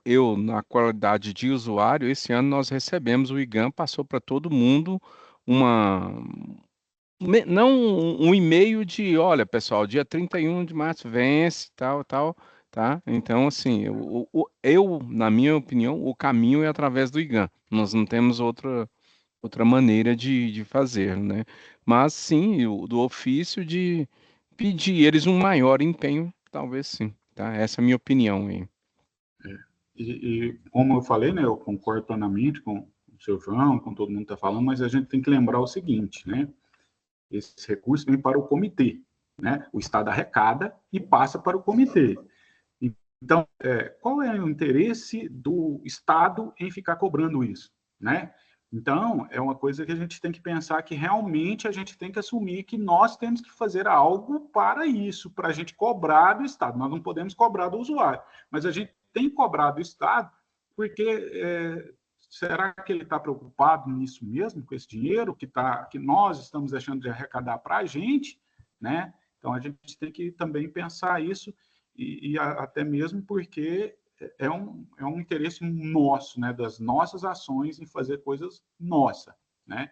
eu, na qualidade de usuário, esse ano nós recebemos, o IGAN passou para todo mundo não um e-mail de, olha, pessoal, dia 31 de março vence, tal, tá? Então, assim, na minha opinião, o caminho é através do IGAN. Nós não temos outra maneira de fazer, né? Mas, sim, do ofício de pedir eles um maior empenho, talvez sim, tá? Essa é a minha opinião aí. E como eu falei, né, eu concordo plenamente com o seu João, com todo mundo está falando, mas a gente tem que lembrar o seguinte, né? Esse recurso vem para o comitê, né? O Estado arrecada e passa para o comitê. Então, qual é o interesse do Estado em ficar cobrando isso, né? Então, é uma coisa que a gente tem que pensar que realmente a gente tem que assumir que nós temos que fazer algo para isso, para a gente cobrar do Estado. Nós não podemos cobrar do usuário, mas a gente tem que cobrar do Estado, porque será que ele está preocupado nisso mesmo, com esse dinheiro que nós estamos deixando de arrecadar para a gente, né? Então, a gente tem que também pensar isso, e até mesmo porque é um interesse nosso, né, das nossas ações em fazer coisas nossas, né?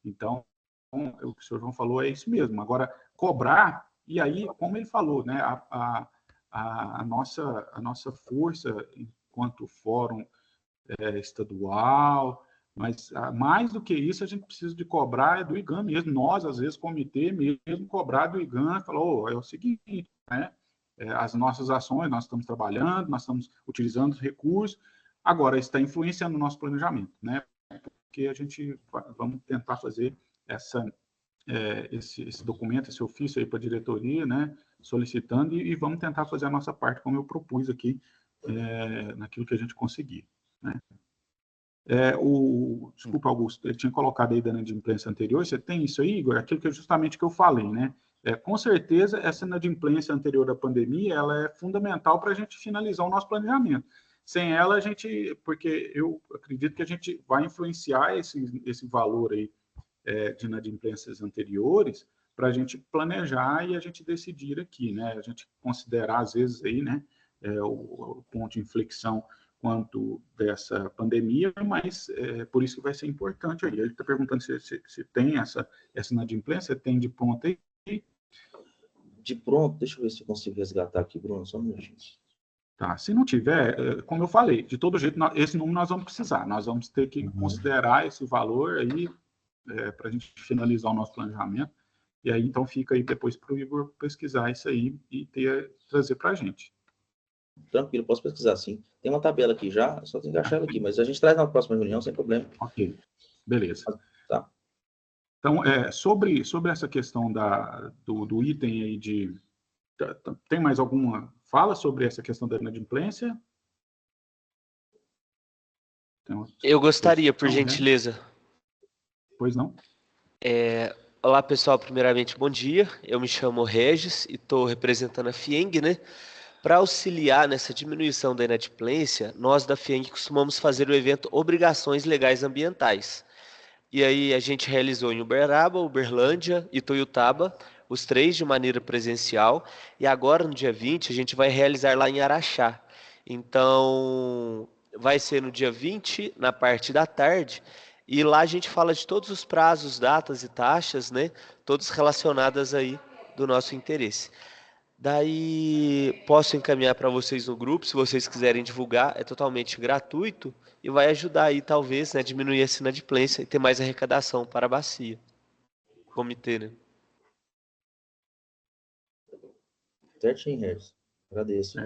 Então, o que o senhor João falou é isso mesmo. Agora, cobrar, e aí, como ele falou, né, a nossa força enquanto fórum estadual, mas mais do que isso, a gente precisa de cobrar do IGAM mesmo. Nós, às vezes, comitê mesmo, cobrar do IGAM, falou, é o seguinte, né? As nossas ações, nós estamos trabalhando, nós estamos utilizando os recursos, agora está influenciando o nosso planejamento, né? Porque a gente vamos tentar fazer esse documento, esse ofício aí para a diretoria, né? Solicitando, e vamos tentar fazer a nossa parte, como eu propus aqui, naquilo que a gente conseguir, né? Desculpa, Augusto, ele tinha colocado aí da inadimplência anterior, você tem isso aí, Igor? Aquilo que justamente que eu falei, né? Com certeza, essa inadimplência anterior à pandemia, ela é fundamental para a gente finalizar o nosso planejamento. Sem ela, porque eu acredito que a gente vai influenciar esse valor aí de inadimplências anteriores para a gente planejar e a gente decidir aqui, né? A gente considerar, às vezes, aí, né, o ponto de inflexão quanto dessa pandemia, mas por isso que vai ser importante aí. Ele está perguntando se tem essa inadimplência, tem de pronto aí? De pronto, deixa eu ver se eu consigo resgatar aqui, Bruno, só um minutinho. Tá, se não tiver, como eu falei, de todo jeito, esse número nós vamos precisar, nós vamos ter que considerar esse valor aí para a gente finalizar o nosso planejamento, e aí então fica aí depois para o Igor pesquisar isso aí e trazer para a gente. Tranquilo, posso pesquisar, sim. Tem uma tabela aqui já, só tem que achar ela aqui, mas a gente traz na próxima reunião, sem problema. Ok, beleza. Tá. Então, sobre essa questão do item aí tem mais alguma fala sobre essa questão da inadimplência? Eu gostaria, por gentileza. Pois não? Olá, pessoal. Primeiramente, bom dia. Eu me chamo Regis e estou representando a FIENG, né? Para auxiliar nessa diminuição da inadimplência, nós da FIENG costumamos fazer o evento Obrigações Legais Ambientais. E aí a gente realizou em Uberaba, Uberlândia e Itoiutaba, os 3 de maneira presencial. E agora, no dia 20, a gente vai realizar lá em Araxá. Então, vai ser no dia 20, na parte da tarde. E lá a gente fala de todos os prazos, datas e taxas, né? Todas relacionadas aí do nosso interesse. Daí posso encaminhar para vocês no grupo, se vocês quiserem divulgar, é totalmente gratuito e vai ajudar aí talvez, né, a diminuir essa inadimplência e ter mais arrecadação para a bacia. Comitê, né? Certinho, Regis. Agradeço.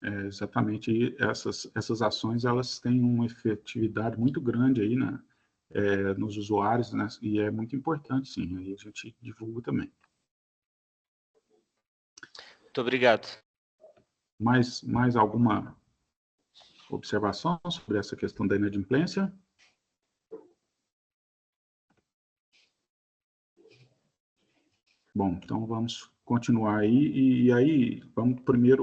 Exatamente. E essas ações, elas têm uma efetividade muito grande aí, né, nos usuários, né, e é muito importante, sim. Aí a gente divulga também. Muito obrigado. Mais alguma observação sobre essa questão da inadimplência? Bom, então vamos continuar aí. E aí, vamos primeira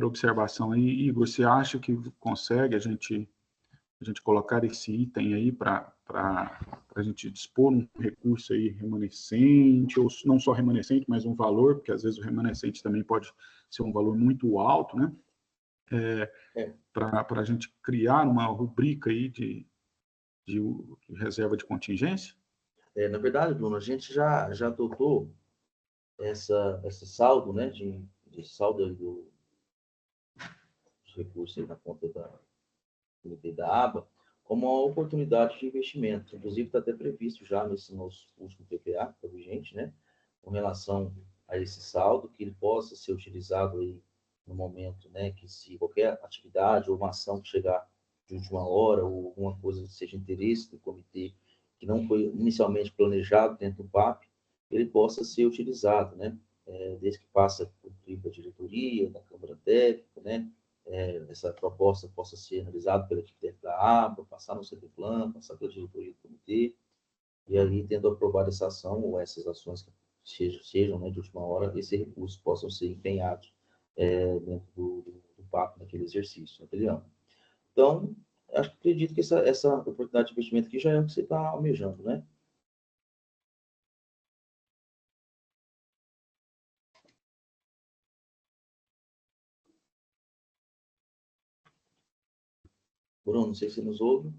observação aí. Igor, você acha que consegue a gente colocar esse item aí para a gente dispor um recurso aí remanescente, ou não só remanescente, mas um valor, porque às vezes o remanescente também pode ser um valor muito alto, né? Para a gente criar uma rubrica aí de reserva de contingência? Na verdade, Bruno, a gente já adotou esse saldo, né, de saldo dos recursos aí na conta da aba, como uma oportunidade de investimento. Inclusive, está até previsto já nesse nosso último PPA, que está vigente, né, com relação a esse saldo, que ele possa ser utilizado aí no momento, né, que se qualquer atividade ou uma ação que chegar de última hora ou alguma coisa que seja interesse do comitê, que não foi inicialmente planejado dentro do PAP, ele possa ser utilizado, né, desde que passa por crivo da diretoria, da Câmara técnica, né? Essa proposta possa ser analisada pela equipe técnica da ABA, passar no CDPlan, passar pela diretoria do comitê, e aí, tendo aprovado essa ação, ou essas ações que sejam, né, de última hora, esses recursos possam ser empenhados dentro do PAP, naquele exercício, naquele ano. Então, acredito que essa oportunidade de investimento aqui já é o que você está almejando, né? Bruno, não sei se você nos ouve.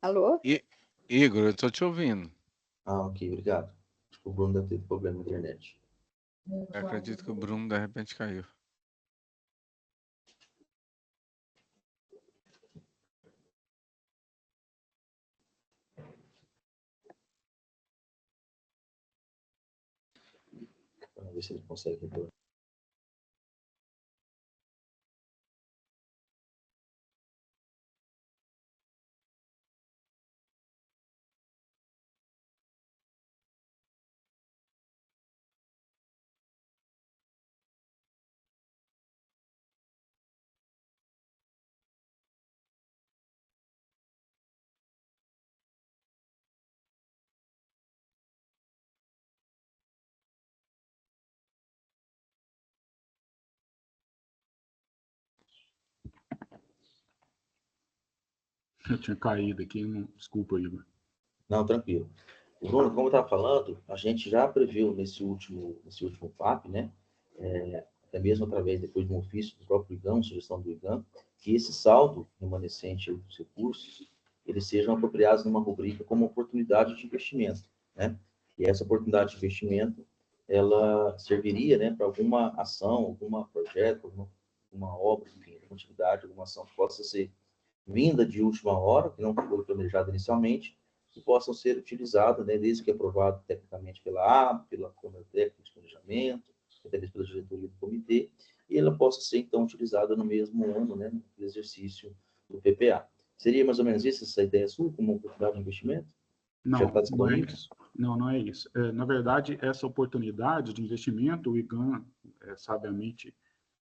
Alô? Igor, eu estou te ouvindo. Ok, obrigado. Acho que o Bruno deve ter problema na internet. Eu acredito que o Bruno, de repente, caiu. Vamos ver se ele consegue retornar. Eu tinha caído aqui, desculpa, Igor. Não, tranquilo. Bruno, como eu estava falando, a gente já previu nesse último PAP, né? Até mesmo através depois de um ofício do próprio IGAM, sugestão do IGAM, que esse saldo remanescente dos recursos, eles sejam apropriados numa rubrica como oportunidade de investimento, né? E essa oportunidade de investimento, ela serviria, né, para alguma ação, algum projeto, alguma obra, enfim, alguma atividade, alguma ação que possa ser vinda de última hora, que não foi planejada inicialmente, que possam ser utilizadas, né, desde que aprovado tecnicamente pela ABA, pela Câmara Técnica de Planejamento, até mesmo pela diretoria do comitê, e ela possa ser, então, utilizada no mesmo ano, né, no exercício do PPA. Seria mais ou menos isso, essa ideia sua, como oportunidade de investimento? Não, Já está não é disponível? isso. Não é isso. Na verdade, essa oportunidade de investimento, o IGAM sabiamente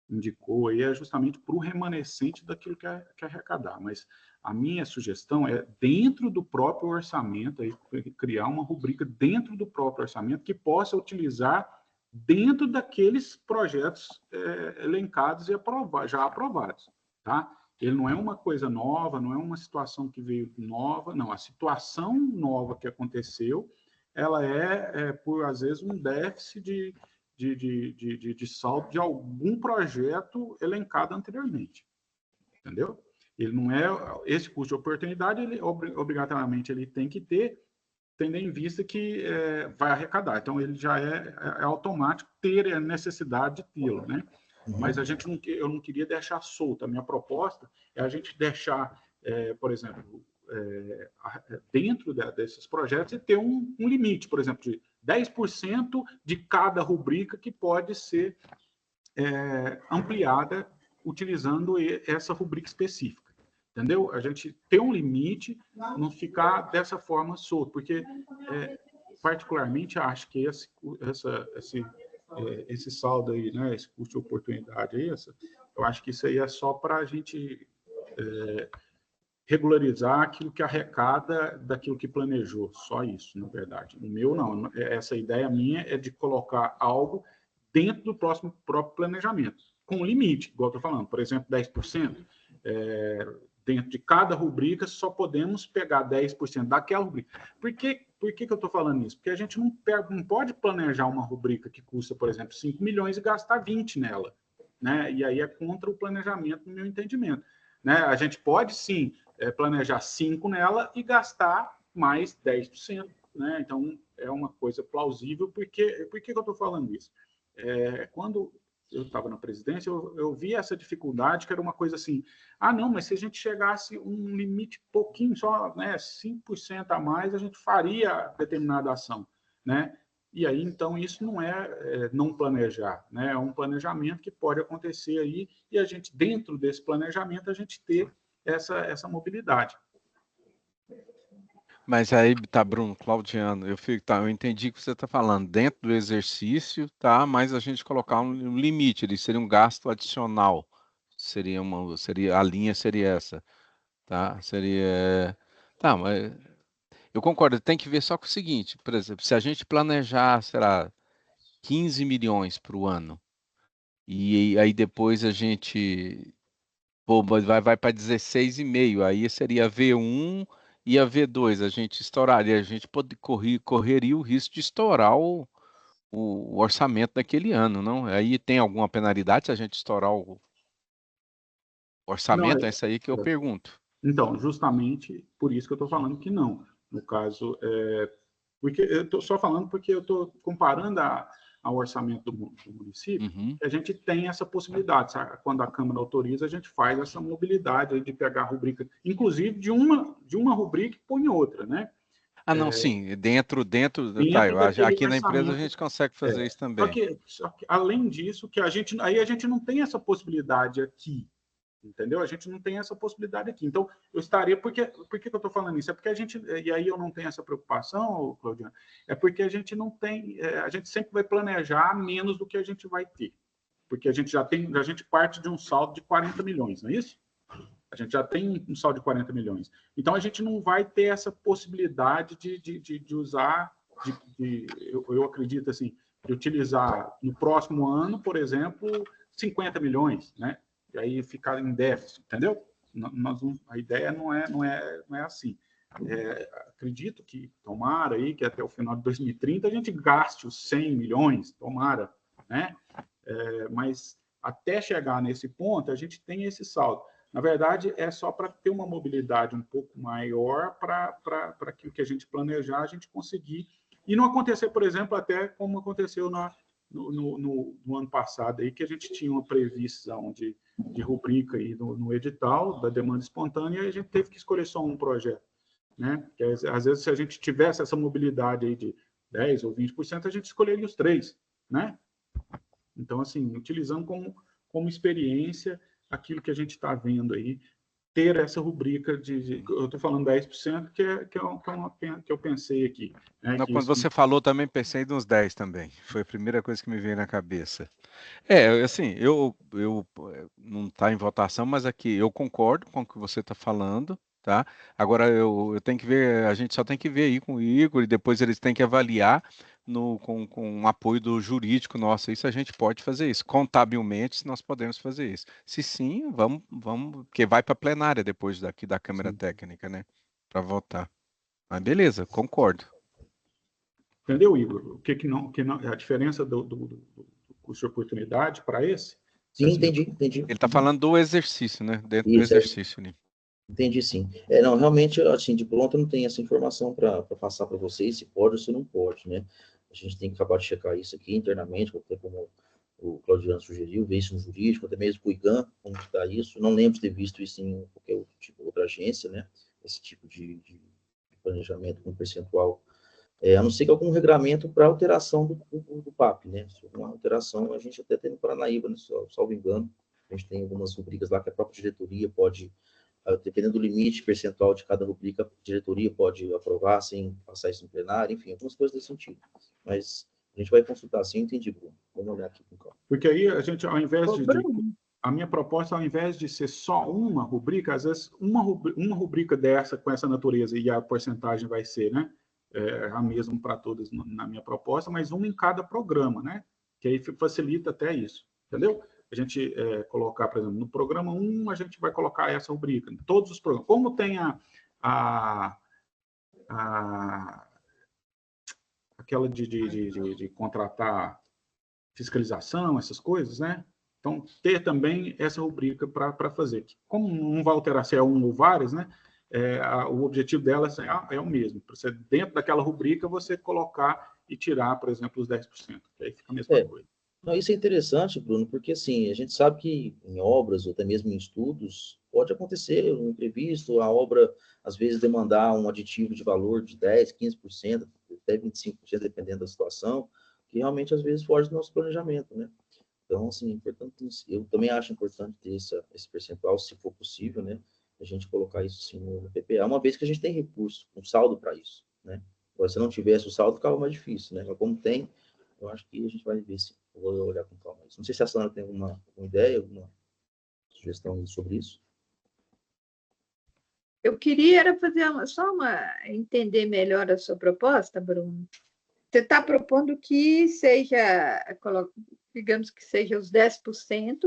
indicou aí, é justamente para o remanescente daquilo que é arrecadar. Mas a minha sugestão é, dentro do próprio orçamento, aí, criar uma rubrica dentro do próprio orçamento que possa utilizar dentro daqueles projetos elencados e já aprovados, tá? Ele não é uma coisa nova, não é uma situação que veio nova, não. A situação nova que aconteceu, ela por, às vezes, um déficit de saldo de algum projeto elencado anteriormente, entendeu? Ele não é esse custo de oportunidade, ele obrigatoriamente ele tem que ter, tendo em vista que vai arrecadar. Então ele já é automático ter a necessidade de tê-lo, né? Mas eu não queria deixar solto. A minha proposta é a gente deixar, por exemplo, dentro desses projetos e ter um limite, por exemplo, de 10% de cada rubrica que pode ser ampliada utilizando essa rubrica específica. Entendeu? A gente ter um limite, não ficar dessa forma solto, porque, particularmente, acho que esse saldo aí, né, esse custo de oportunidade aí, eu acho que isso aí é só para a gente regularizar aquilo que arrecada daquilo que planejou, só isso, na verdade. O meu não, essa ideia minha é de colocar algo dentro do próprio planejamento, com limite, igual eu estou falando, por exemplo, 10%, dentro de cada rubrica só podemos pegar 10% daquela rubrica. Por que eu estou falando isso? Porque a gente não pode planejar uma rubrica que custa, por exemplo, 5 milhões e gastar 20 nela, né? E aí é contra o planejamento, no meu entendimento. Né? A gente pode, sim, planejar 5 nela e gastar mais 10%. Né? Então, é uma coisa plausível. Por que eu estou falando isso? Quando eu estava na presidência, eu vi essa dificuldade, que era uma coisa assim, não, mas se a gente chegasse um limite pouquinho, só, né, 5% a mais, a gente faria determinada ação, né? E aí, então, isso não é não planejar, né? É um planejamento que pode acontecer aí, e a gente, dentro desse planejamento, a gente ter essa mobilidade. Mas aí, tá, Bruno, Claudiano, eu entendi o que você está falando, dentro do exercício, tá, mas a gente colocar um limite, ele seria um gasto adicional, a linha seria essa, tá, tá, mas eu concordo, tem que ver só com o seguinte, por exemplo, se a gente planejar, será 15 milhões para o ano, e aí depois a gente vai para 16,5, aí seria V1 e a V2, a gente estouraria, a gente correria o risco de estourar o orçamento daquele ano, não? Aí tem alguma penalidade se a gente estourar o Não, orçamento? É isso aí que eu pergunto. então, justamente por isso que eu estou falando que não. No caso, porque eu estou só falando porque eu estou comparando ao orçamento do município, Uhum. que a gente tem essa possibilidade. Sabe? Quando a Câmara autoriza, a gente faz essa mobilidade de pegar a rubrica, inclusive de uma rubrica e põe em outra, né? Ah, não, sim, dentro, tá, Dentro daquele aqui na empresa a orçamento. gente consegue fazer isso Só também. só que, além disso, aí a gente não tem essa possibilidade aqui. Entendeu? A gente não tem essa possibilidade aqui. Então, eu estaria. Por que eu estou falando isso? É porque a gente. E aí eu não tenho essa preocupação, Claudiano, é porque a gente não tem. A gente sempre vai planejar menos do que a gente vai ter. Porque a gente a gente parte de um saldo de 40 milhões, não é isso? A gente já tem um saldo de 40 milhões. Então, a gente não vai ter essa possibilidade de usar, eu acredito assim, de utilizar no próximo ano, por exemplo, 50 milhões, né? E aí ficar em déficit, entendeu? A ideia não é assim. Acredito que, tomara aí, que até o final de 2030 a gente gaste os 100 milhões, tomara, né? Mas até chegar nesse ponto, a gente tem esse saldo. Na verdade, é só para ter uma mobilidade um pouco maior para aquilo que a gente planejar, a gente conseguir. E não acontecer, por exemplo, até como aconteceu no ano passado, aí, que a gente tinha uma previsão de rubrica aí no edital da demanda espontânea e a gente teve que escolher só um projeto. Né? Que, às vezes, se a gente tivesse essa mobilidade aí de 10% ou 20%, a gente escolheria os 3%. Né? Então, assim, utilizando como experiência aquilo que a gente está vendo aí, ter essa rubrica eu estou falando 10%, que eu pensei aqui. Né, Não, que quando isso... você falou, também pensei nos 10 também. Foi a primeira coisa que me veio na cabeça. Assim, eu não está em votação, mas aqui eu concordo com o que você está falando, tá? Agora eu tenho que ver, a gente só tem que ver aí com o Igor e depois eles têm que avaliar com o apoio do jurídico nosso. Isso a gente pode fazer isso. Contabilmente, se nós podemos fazer isso. Se sim, vamos, porque vai para a plenária depois daqui da Câmara Técnica, né? Para votar. Mas beleza, concordo. Entendeu, Igor? Que não, a diferença do custo de oportunidade para esse? Sim, entendi. Ele está falando do exercício, né? Dentro do Isso, exercício, né? Entendi, sim. Não, realmente, assim, de pronto, eu não tenho essa informação para passar para vocês, se pode ou se não pode, né? A gente tem que acabar de checar isso aqui internamente, até como o Claudiano sugeriu, ver isso no jurídico, até mesmo com o IGAM, como está isso. Não lembro de ter visto isso em qualquer outra agência, né? Esse tipo de planejamento com percentual. A não ser que algum regramento para alteração do PAP, né? Se alguma alteração, a gente até tem no Paranaíba, né? Salvo engano, a gente tem algumas rubricas lá que a própria diretoria pode, dependendo do limite percentual de cada rubrica, a diretoria pode aprovar sem passar isso no plenário, enfim, algumas coisas desse sentido. Mas a gente vai consultar assim, entendi, Bruno. Vamos olhar aqui com calma. Porque aí a gente, ao invés a minha proposta, ao invés de ser só uma rubrica, às vezes uma rubrica dessa, com essa natureza, e a porcentagem vai ser, né? A mesma para todas na minha proposta, mas uma em cada programa, né? Que aí facilita até isso, entendeu? A gente colocar, por exemplo, no programa 1, a gente vai colocar essa rubrica, em todos os programas. Como tem aquela de contratar fiscalização, essas coisas, né? Então, ter também essa rubrica para fazer. Como não vai alterar se é um ou várias, né? O objetivo delas é o mesmo. Para você, dentro daquela rubrica, você colocar e tirar, por exemplo, os 10%. Que aí fica a mesma coisa. Não, isso é interessante, Bruno, porque assim, a gente sabe que em obras, ou até mesmo em estudos, pode acontecer um imprevisto, a obra, às vezes, demandar um aditivo de valor de 10%, 15%, até 25%, dependendo da situação, que realmente, às vezes, foge do nosso planejamento, né? Então, assim, importante, eu também acho importante ter esse percentual, se for possível, né? a gente colocar isso sim no PPA, uma vez que a gente tem recurso, um saldo para isso, né? Agora, se não tivesse o saldo, ficava mais difícil, né? Mas como tem, eu acho que a gente vai ver se eu vou olhar com calma isso. Não sei se a Sandra tem alguma ideia, alguma sugestão sobre isso. Eu queria era fazer entender melhor a sua proposta, Bruno. Você está propondo que seja, digamos que seja os 10%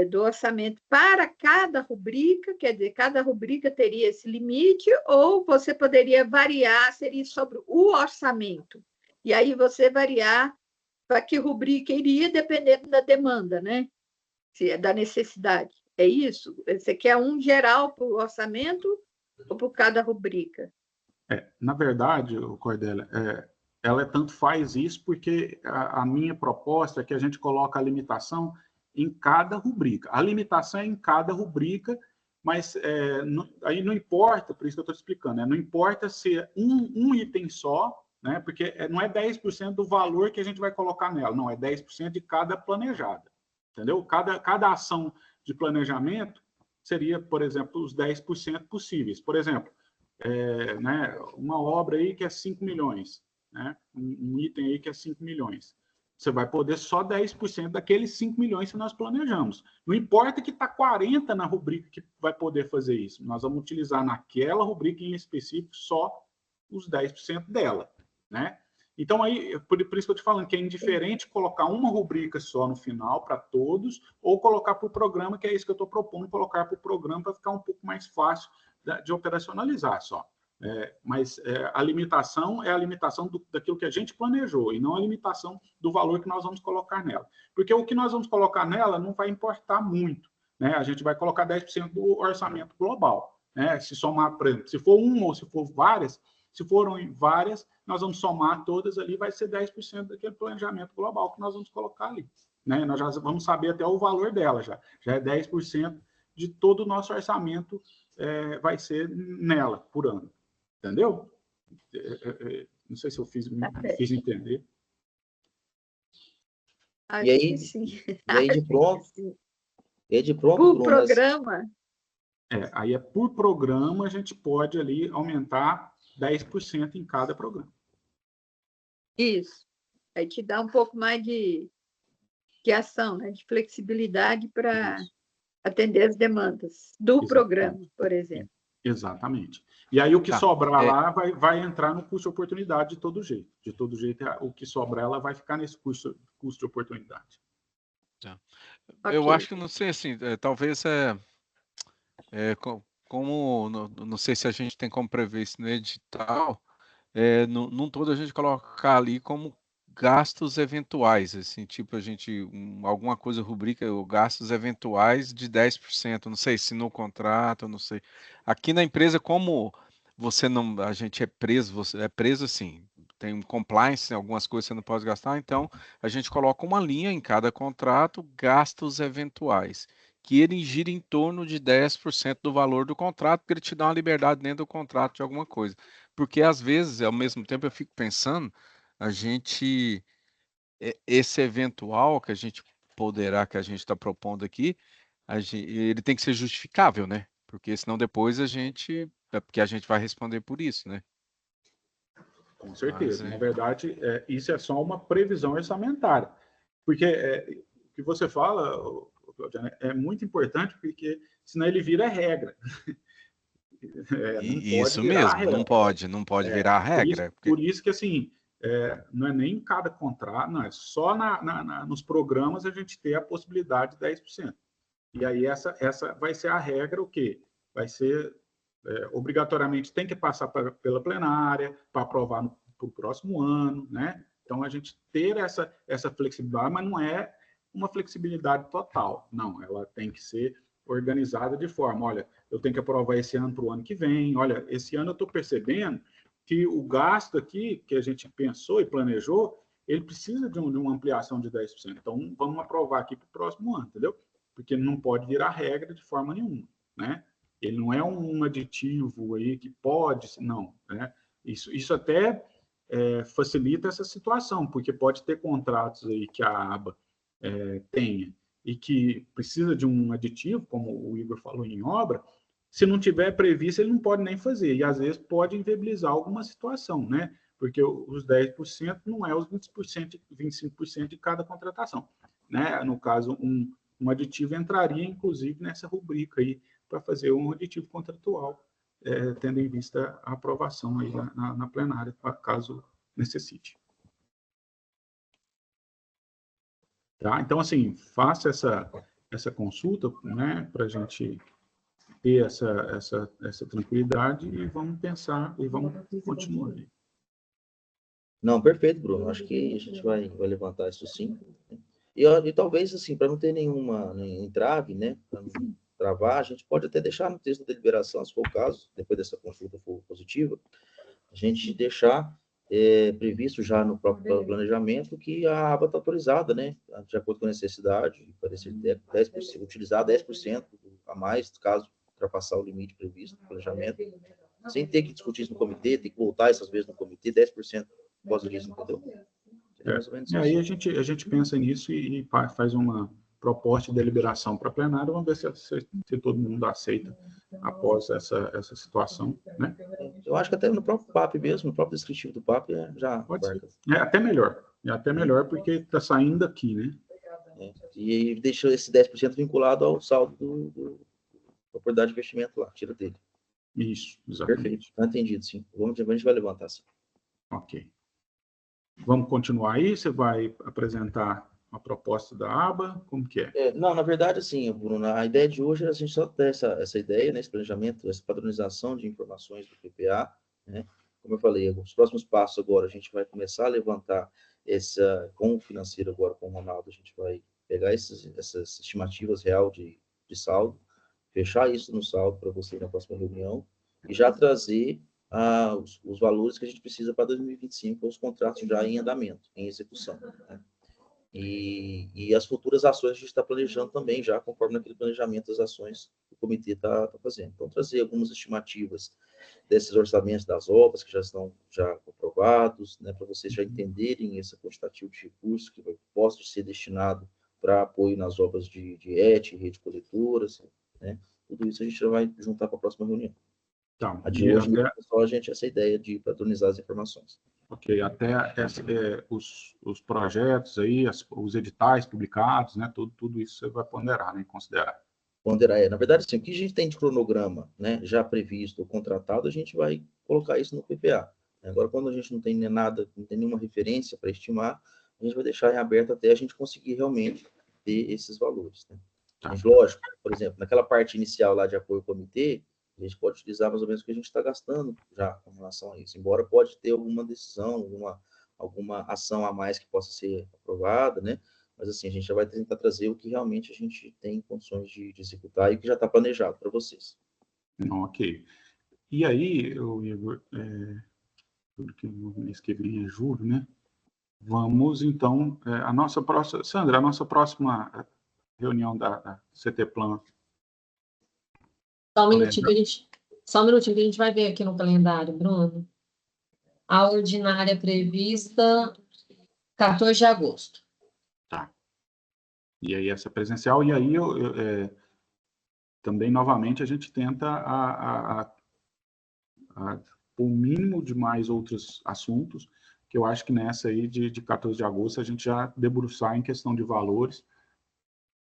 do orçamento para cada rubrica, quer dizer, cada rubrica teria esse limite, ou você poderia variar, seria sobre o orçamento. E aí você variar para que rubrica iria, dependendo da demanda, né? Da necessidade. É isso? Você quer um geral para o orçamento ou por cada rubrica? Na verdade, Cordélia, ela tanto faz isso porque a minha proposta é que a gente coloca a limitação em cada rubrica. A limitação é em cada rubrica, mas aí não importa, por isso que eu estou explicando, não importa se é um item só, né, porque não é 10% do valor que a gente vai colocar nela, não, é 10% de cada planejada. Entendeu? Cada ação de planejamento seria, por exemplo, os 10% possíveis. Por exemplo, né, uma obra aí que é 5 milhões, né, um item aí que é 5 milhões. Você vai poder só 10% daqueles 5 milhões que nós planejamos. Não importa que está 40 na rubrica que vai poder fazer isso. Nós vamos utilizar naquela rubrica em específico só os 10% dela, né? Então, aí, por isso que eu estou te falando que é indiferente colocar uma rubrica só no final para todos, ou colocar por programa, que é isso que eu estou propondo, colocar por programa para ficar um pouco mais fácil de operacionalizar só. Mas a limitação é a limitação daquilo que a gente planejou, e não a limitação do valor que nós vamos colocar nela. Porque o que nós vamos colocar nela não vai importar muito, né? A gente vai colocar 10% do orçamento global, né? Se somar, por exemplo, se for uma ou se for várias, se forem várias, nós vamos somar todas ali, vai ser 10% daquele planejamento global que nós vamos colocar ali, né? Nós já vamos saber até o valor dela, já é 10% de todo o nosso orçamento, vai ser nela por ano, entendeu? Não sei se eu fiz entender. Acho E aí, que sim. E aí de pronto, Por Bruno, programa? Aí por programa a gente pode ali aumentar 10% em cada programa. Isso. Aí te dá um pouco mais de ação, né? De flexibilidade para atender as demandas do programa, por exemplo. Exatamente. E aí o que sobrar lá vai entrar no custo de oportunidade de todo jeito. De todo jeito, o que sobrar ela vai ficar nesse custo de oportunidade. Eu acho que, não sei, assim, talvez como, não sei se a gente tem como prever isso no edital, num todo a gente colocar ali como gastos eventuais, assim, tipo, alguma coisa rubrica, gastos eventuais de 10%, não sei se no contrato, não sei. Aqui na empresa, como a gente é preso, você é preso assim, tem um compliance, algumas coisas você não pode gastar, então a gente coloca uma linha em cada contrato, gastos eventuais, que ele gira em torno de 10% do valor do contrato, porque ele te dá uma liberdade dentro do contrato de alguma coisa. Porque às vezes, ao mesmo tempo, eu fico pensando, esse eventual que a gente está propondo aqui, ele tem que ser justificável, né? Porque senão depois porque a gente vai responder por isso, né? Com certeza. Na verdade, isso é só uma previsão orçamentária. Porque o que você fala, é muito importante, porque senão ele vira regra. Isso mesmo, não pode virar regra. Por isso que, assim, não é nem em cada contrato, não, é só nos programas a gente ter a possibilidade de 10%. E aí essa vai ser a regra, o quê? Vai ser, obrigatoriamente, tem que passar pela plenária para aprovar para o próximo ano, né? Então, a gente ter essa flexibilidade, mas não é uma flexibilidade total, não, ela tem que ser organizada de forma, olha, eu tenho que aprovar esse ano para o ano que vem, olha, esse ano eu estou percebendo que o gasto aqui, que a gente pensou e planejou, ele precisa de uma ampliação de 10%, então vamos aprovar aqui para o próximo ano, entendeu? Porque não pode virar regra de forma nenhuma, né? Ele não é um aditivo aí que pode, não, né? Isso até facilita essa situação, porque pode ter contratos aí que a aba tenha, e que precisa de um aditivo, como o Igor falou em obra, se não tiver previsto, ele não pode nem fazer, e às vezes pode inviabilizar alguma situação, né? Porque os 10% não é os 20%, 25% de cada contratação, né? No caso, um aditivo entraria, inclusive, nessa rubrica aí, para fazer um aditivo contratual, tendo em vista a aprovação aí na plenária, caso necessite. Tá? Então, assim, faça essa consulta, né, para a gente ter essa tranquilidade e vamos pensar e vamos continuar. Não, perfeito, Bruno. Acho que a gente vai levantar isso sim. E talvez, assim, para não ter nenhuma entrave, né, para não travar, a gente pode até deixar no texto da deliberação, se for o caso, depois dessa consulta for positiva, a gente deixar previsto já no próprio planejamento que a aba está autorizada, né, de acordo com a necessidade, parecer 10%, utilizar 10% a mais, caso ultrapassar o limite previsto no planejamento, sem ter que discutir isso no comitê, ter que voltar essas vezes no comitê, 10% após disso, entendeu? E aí a gente pensa nisso e faz uma proposta de deliberação para a plenária, vamos ver se todo mundo aceita após essa situação, né? Eu acho que até no próprio PAP mesmo, no próprio descritivo do PAP, já pode ser. É até melhor porque está saindo daqui, né? E deixa esse 10% vinculado ao saldo da oportunidade de investimento lá, tira dele. Isso, exatamente. Perfeito, está entendido, sim. A gente vai levantar, sim. Ok. Vamos continuar aí? Você vai apresentar uma proposta da aba? Como que é? Não, na verdade, assim, Bruno, a ideia de hoje é a gente só ter essa ideia, né, esse planejamento, essa padronização de informações do PPA, né? Como eu falei, os próximos passos agora, a gente vai começar a levantar com o financeiro agora, com o Ronaldo, a gente vai pegar essas estimativas real de saldo, fechar isso no saldo para você na próxima reunião e já trazer os valores que a gente precisa para 2025, os contratos já em andamento, em execução, né? E as futuras ações a gente está planejando também, já conforme naquele planejamento das ações que o comitê está fazendo. Então, trazer algumas estimativas desses orçamentos das obras que já estão comprovados, né, para vocês já entenderem esse quantitativo de recursos que possa ser destinado para apoio nas obras de ET, rede coletoras, né? Tudo isso a gente já vai juntar para a próxima reunião. Tá. A de hoje é só essa ideia de padronizar as informações. Ok, até os projetos aí, os editais publicados, né, tudo isso você vai ponderar, né, considerar. Ponderar, na verdade, sim, o que a gente tem de cronograma, né, já previsto, contratado, a gente vai colocar isso no PPA. Agora, quando a gente não tem nada, não tem nenhuma referência para estimar, a gente vai deixar em aberto até a gente conseguir realmente ter esses valores, né? Tá. Lógico, por exemplo, naquela parte inicial lá de apoio ao comitê, a gente pode utilizar mais ou menos o que a gente está gastando já com relação a isso, embora pode ter alguma decisão, alguma ação a mais que possa ser aprovada, né? Mas assim, a gente já vai tentar trazer o que realmente a gente tem condições de executar e o que já está planejado para vocês. Ok. E aí, Igor, porque no mês que vem é julho, né? Vamos, então, Sandra, a nossa próxima reunião da CT-Plan. Só um minutinho que a gente vai ver aqui no calendário, Bruno. A ordinária prevista 14 de agosto. Tá. E aí essa presencial, e aí também, novamente, a gente tenta o mínimo de mais outros assuntos, que eu acho que nessa aí de 14 de agosto a gente já debruçar em questão de valores.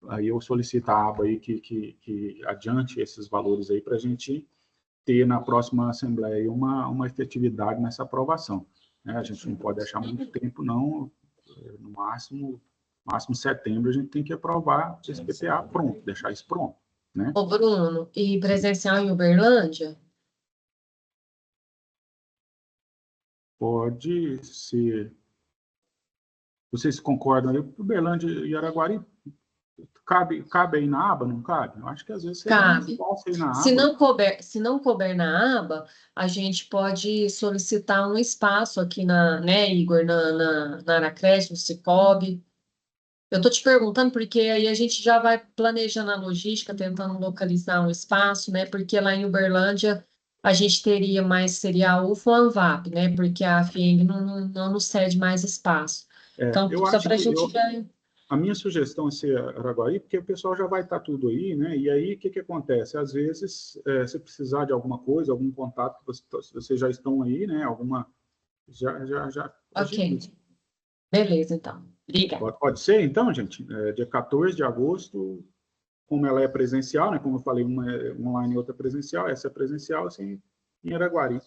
Aí eu solicito a aba aí que adiante esses valores aí para a gente ter na próxima Assembleia uma efetividade nessa aprovação, né? A gente não pode deixar muito tempo, não. No máximo setembro a gente tem que aprovar esse PPA pronto, deixar isso pronto, né? Ô, Bruno, e presencial em Uberlândia? Pode ser. Vocês concordam aí? Uberlândia e Araguari cabe aí na aba, não cabe? Eu acho que às vezes cabe. Aí na se aba. Não couber na aba, a gente pode solicitar um espaço aqui né, Igor, na Aracreste, no Cicobi. Eu estou te perguntando porque aí a gente já vai planejando a logística, tentando localizar um espaço, né? Porque lá em Uberlândia a gente seria a UFO ou a ANVAP, né? Porque a FIENG não nos cede mais espaço. Então, só para a gente já... a minha sugestão é ser Araguari, porque o pessoal já vai estar tudo aí, né? E aí, o que acontece? Às vezes, se precisar de alguma coisa, algum contato, vocês já estão aí, né? Já Ok. agiliza. Beleza, então. Obrigada. Pode ser, então, gente? Dia 14 de agosto, como ela é presencial, né? Como eu falei, uma é online e outra é presencial, essa é presencial, assim, em Araguari.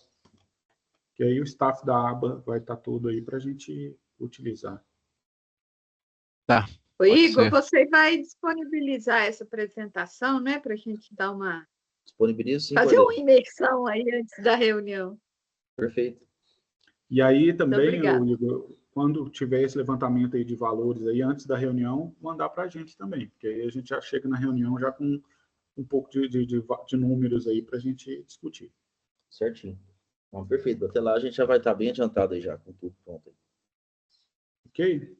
Que aí o staff da aba vai estar todo aí para a gente utilizar. Tá. Ô, Pode Igor, ser. você vai disponibilizar essa apresentação, né, para a gente dar uma Disponibiliza sim, fazer Cordeiro. uma imersão aí antes da reunião. Perfeito. E aí Muito também, obrigada. Igor, quando tiver esse levantamento aí de valores aí antes da reunião, mandar para a gente também, porque aí a gente já chega na reunião já com um pouco de números aí para a gente discutir. Certinho. Bom, perfeito. Até lá a gente já vai estar bem adiantado aí já, com tudo pronto. Ok?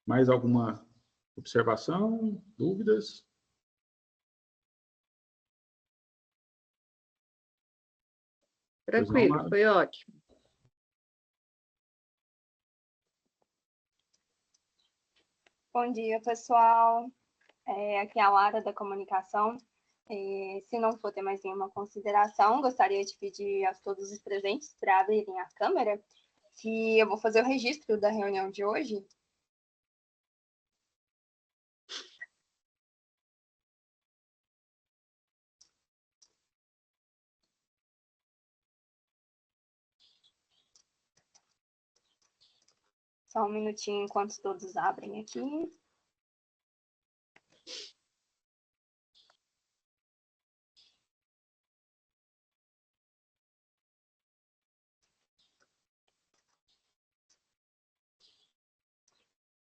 Mais alguma observação, dúvidas? Tranquilo, foi ótimo. Bom dia, pessoal. Aqui é a Lara da comunicação. Se não for ter mais nenhuma consideração, gostaria de pedir a todos os presentes para abrirem a câmera, que eu vou fazer o registro da reunião de hoje. Só um minutinho enquanto todos abrem aqui.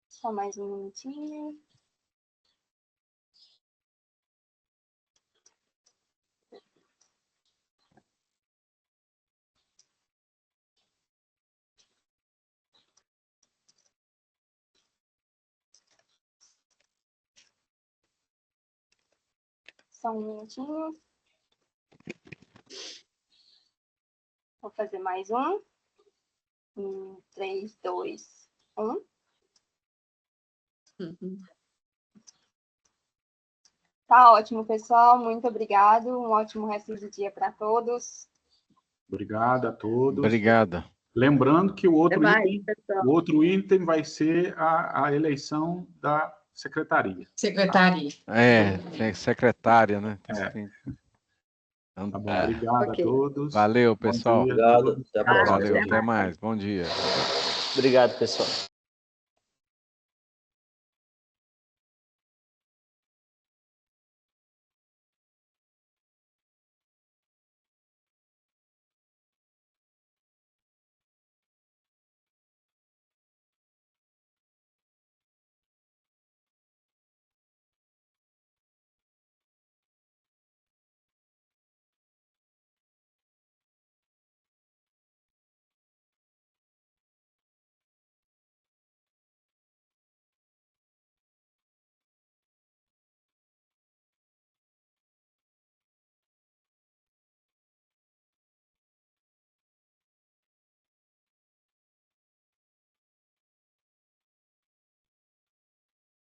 Só mais um minutinho. Só um minutinho. Vou fazer mais um. 3, 2, 1. Tá ótimo, pessoal. Muito obrigado. Um ótimo resto de dia para todos. Obrigado a todos. Obrigado. Lembrando que o outro Até mais, item, pessoal. vai ser a eleição da secretaria. Secretaria. Tem secretária, né? Tá bom, obrigado Ok. a todos. Valeu, Bom pessoal. dia a Obrigado. todos. Até a próxima. Valeu, Até até mais. Bom dia. Obrigado, pessoal.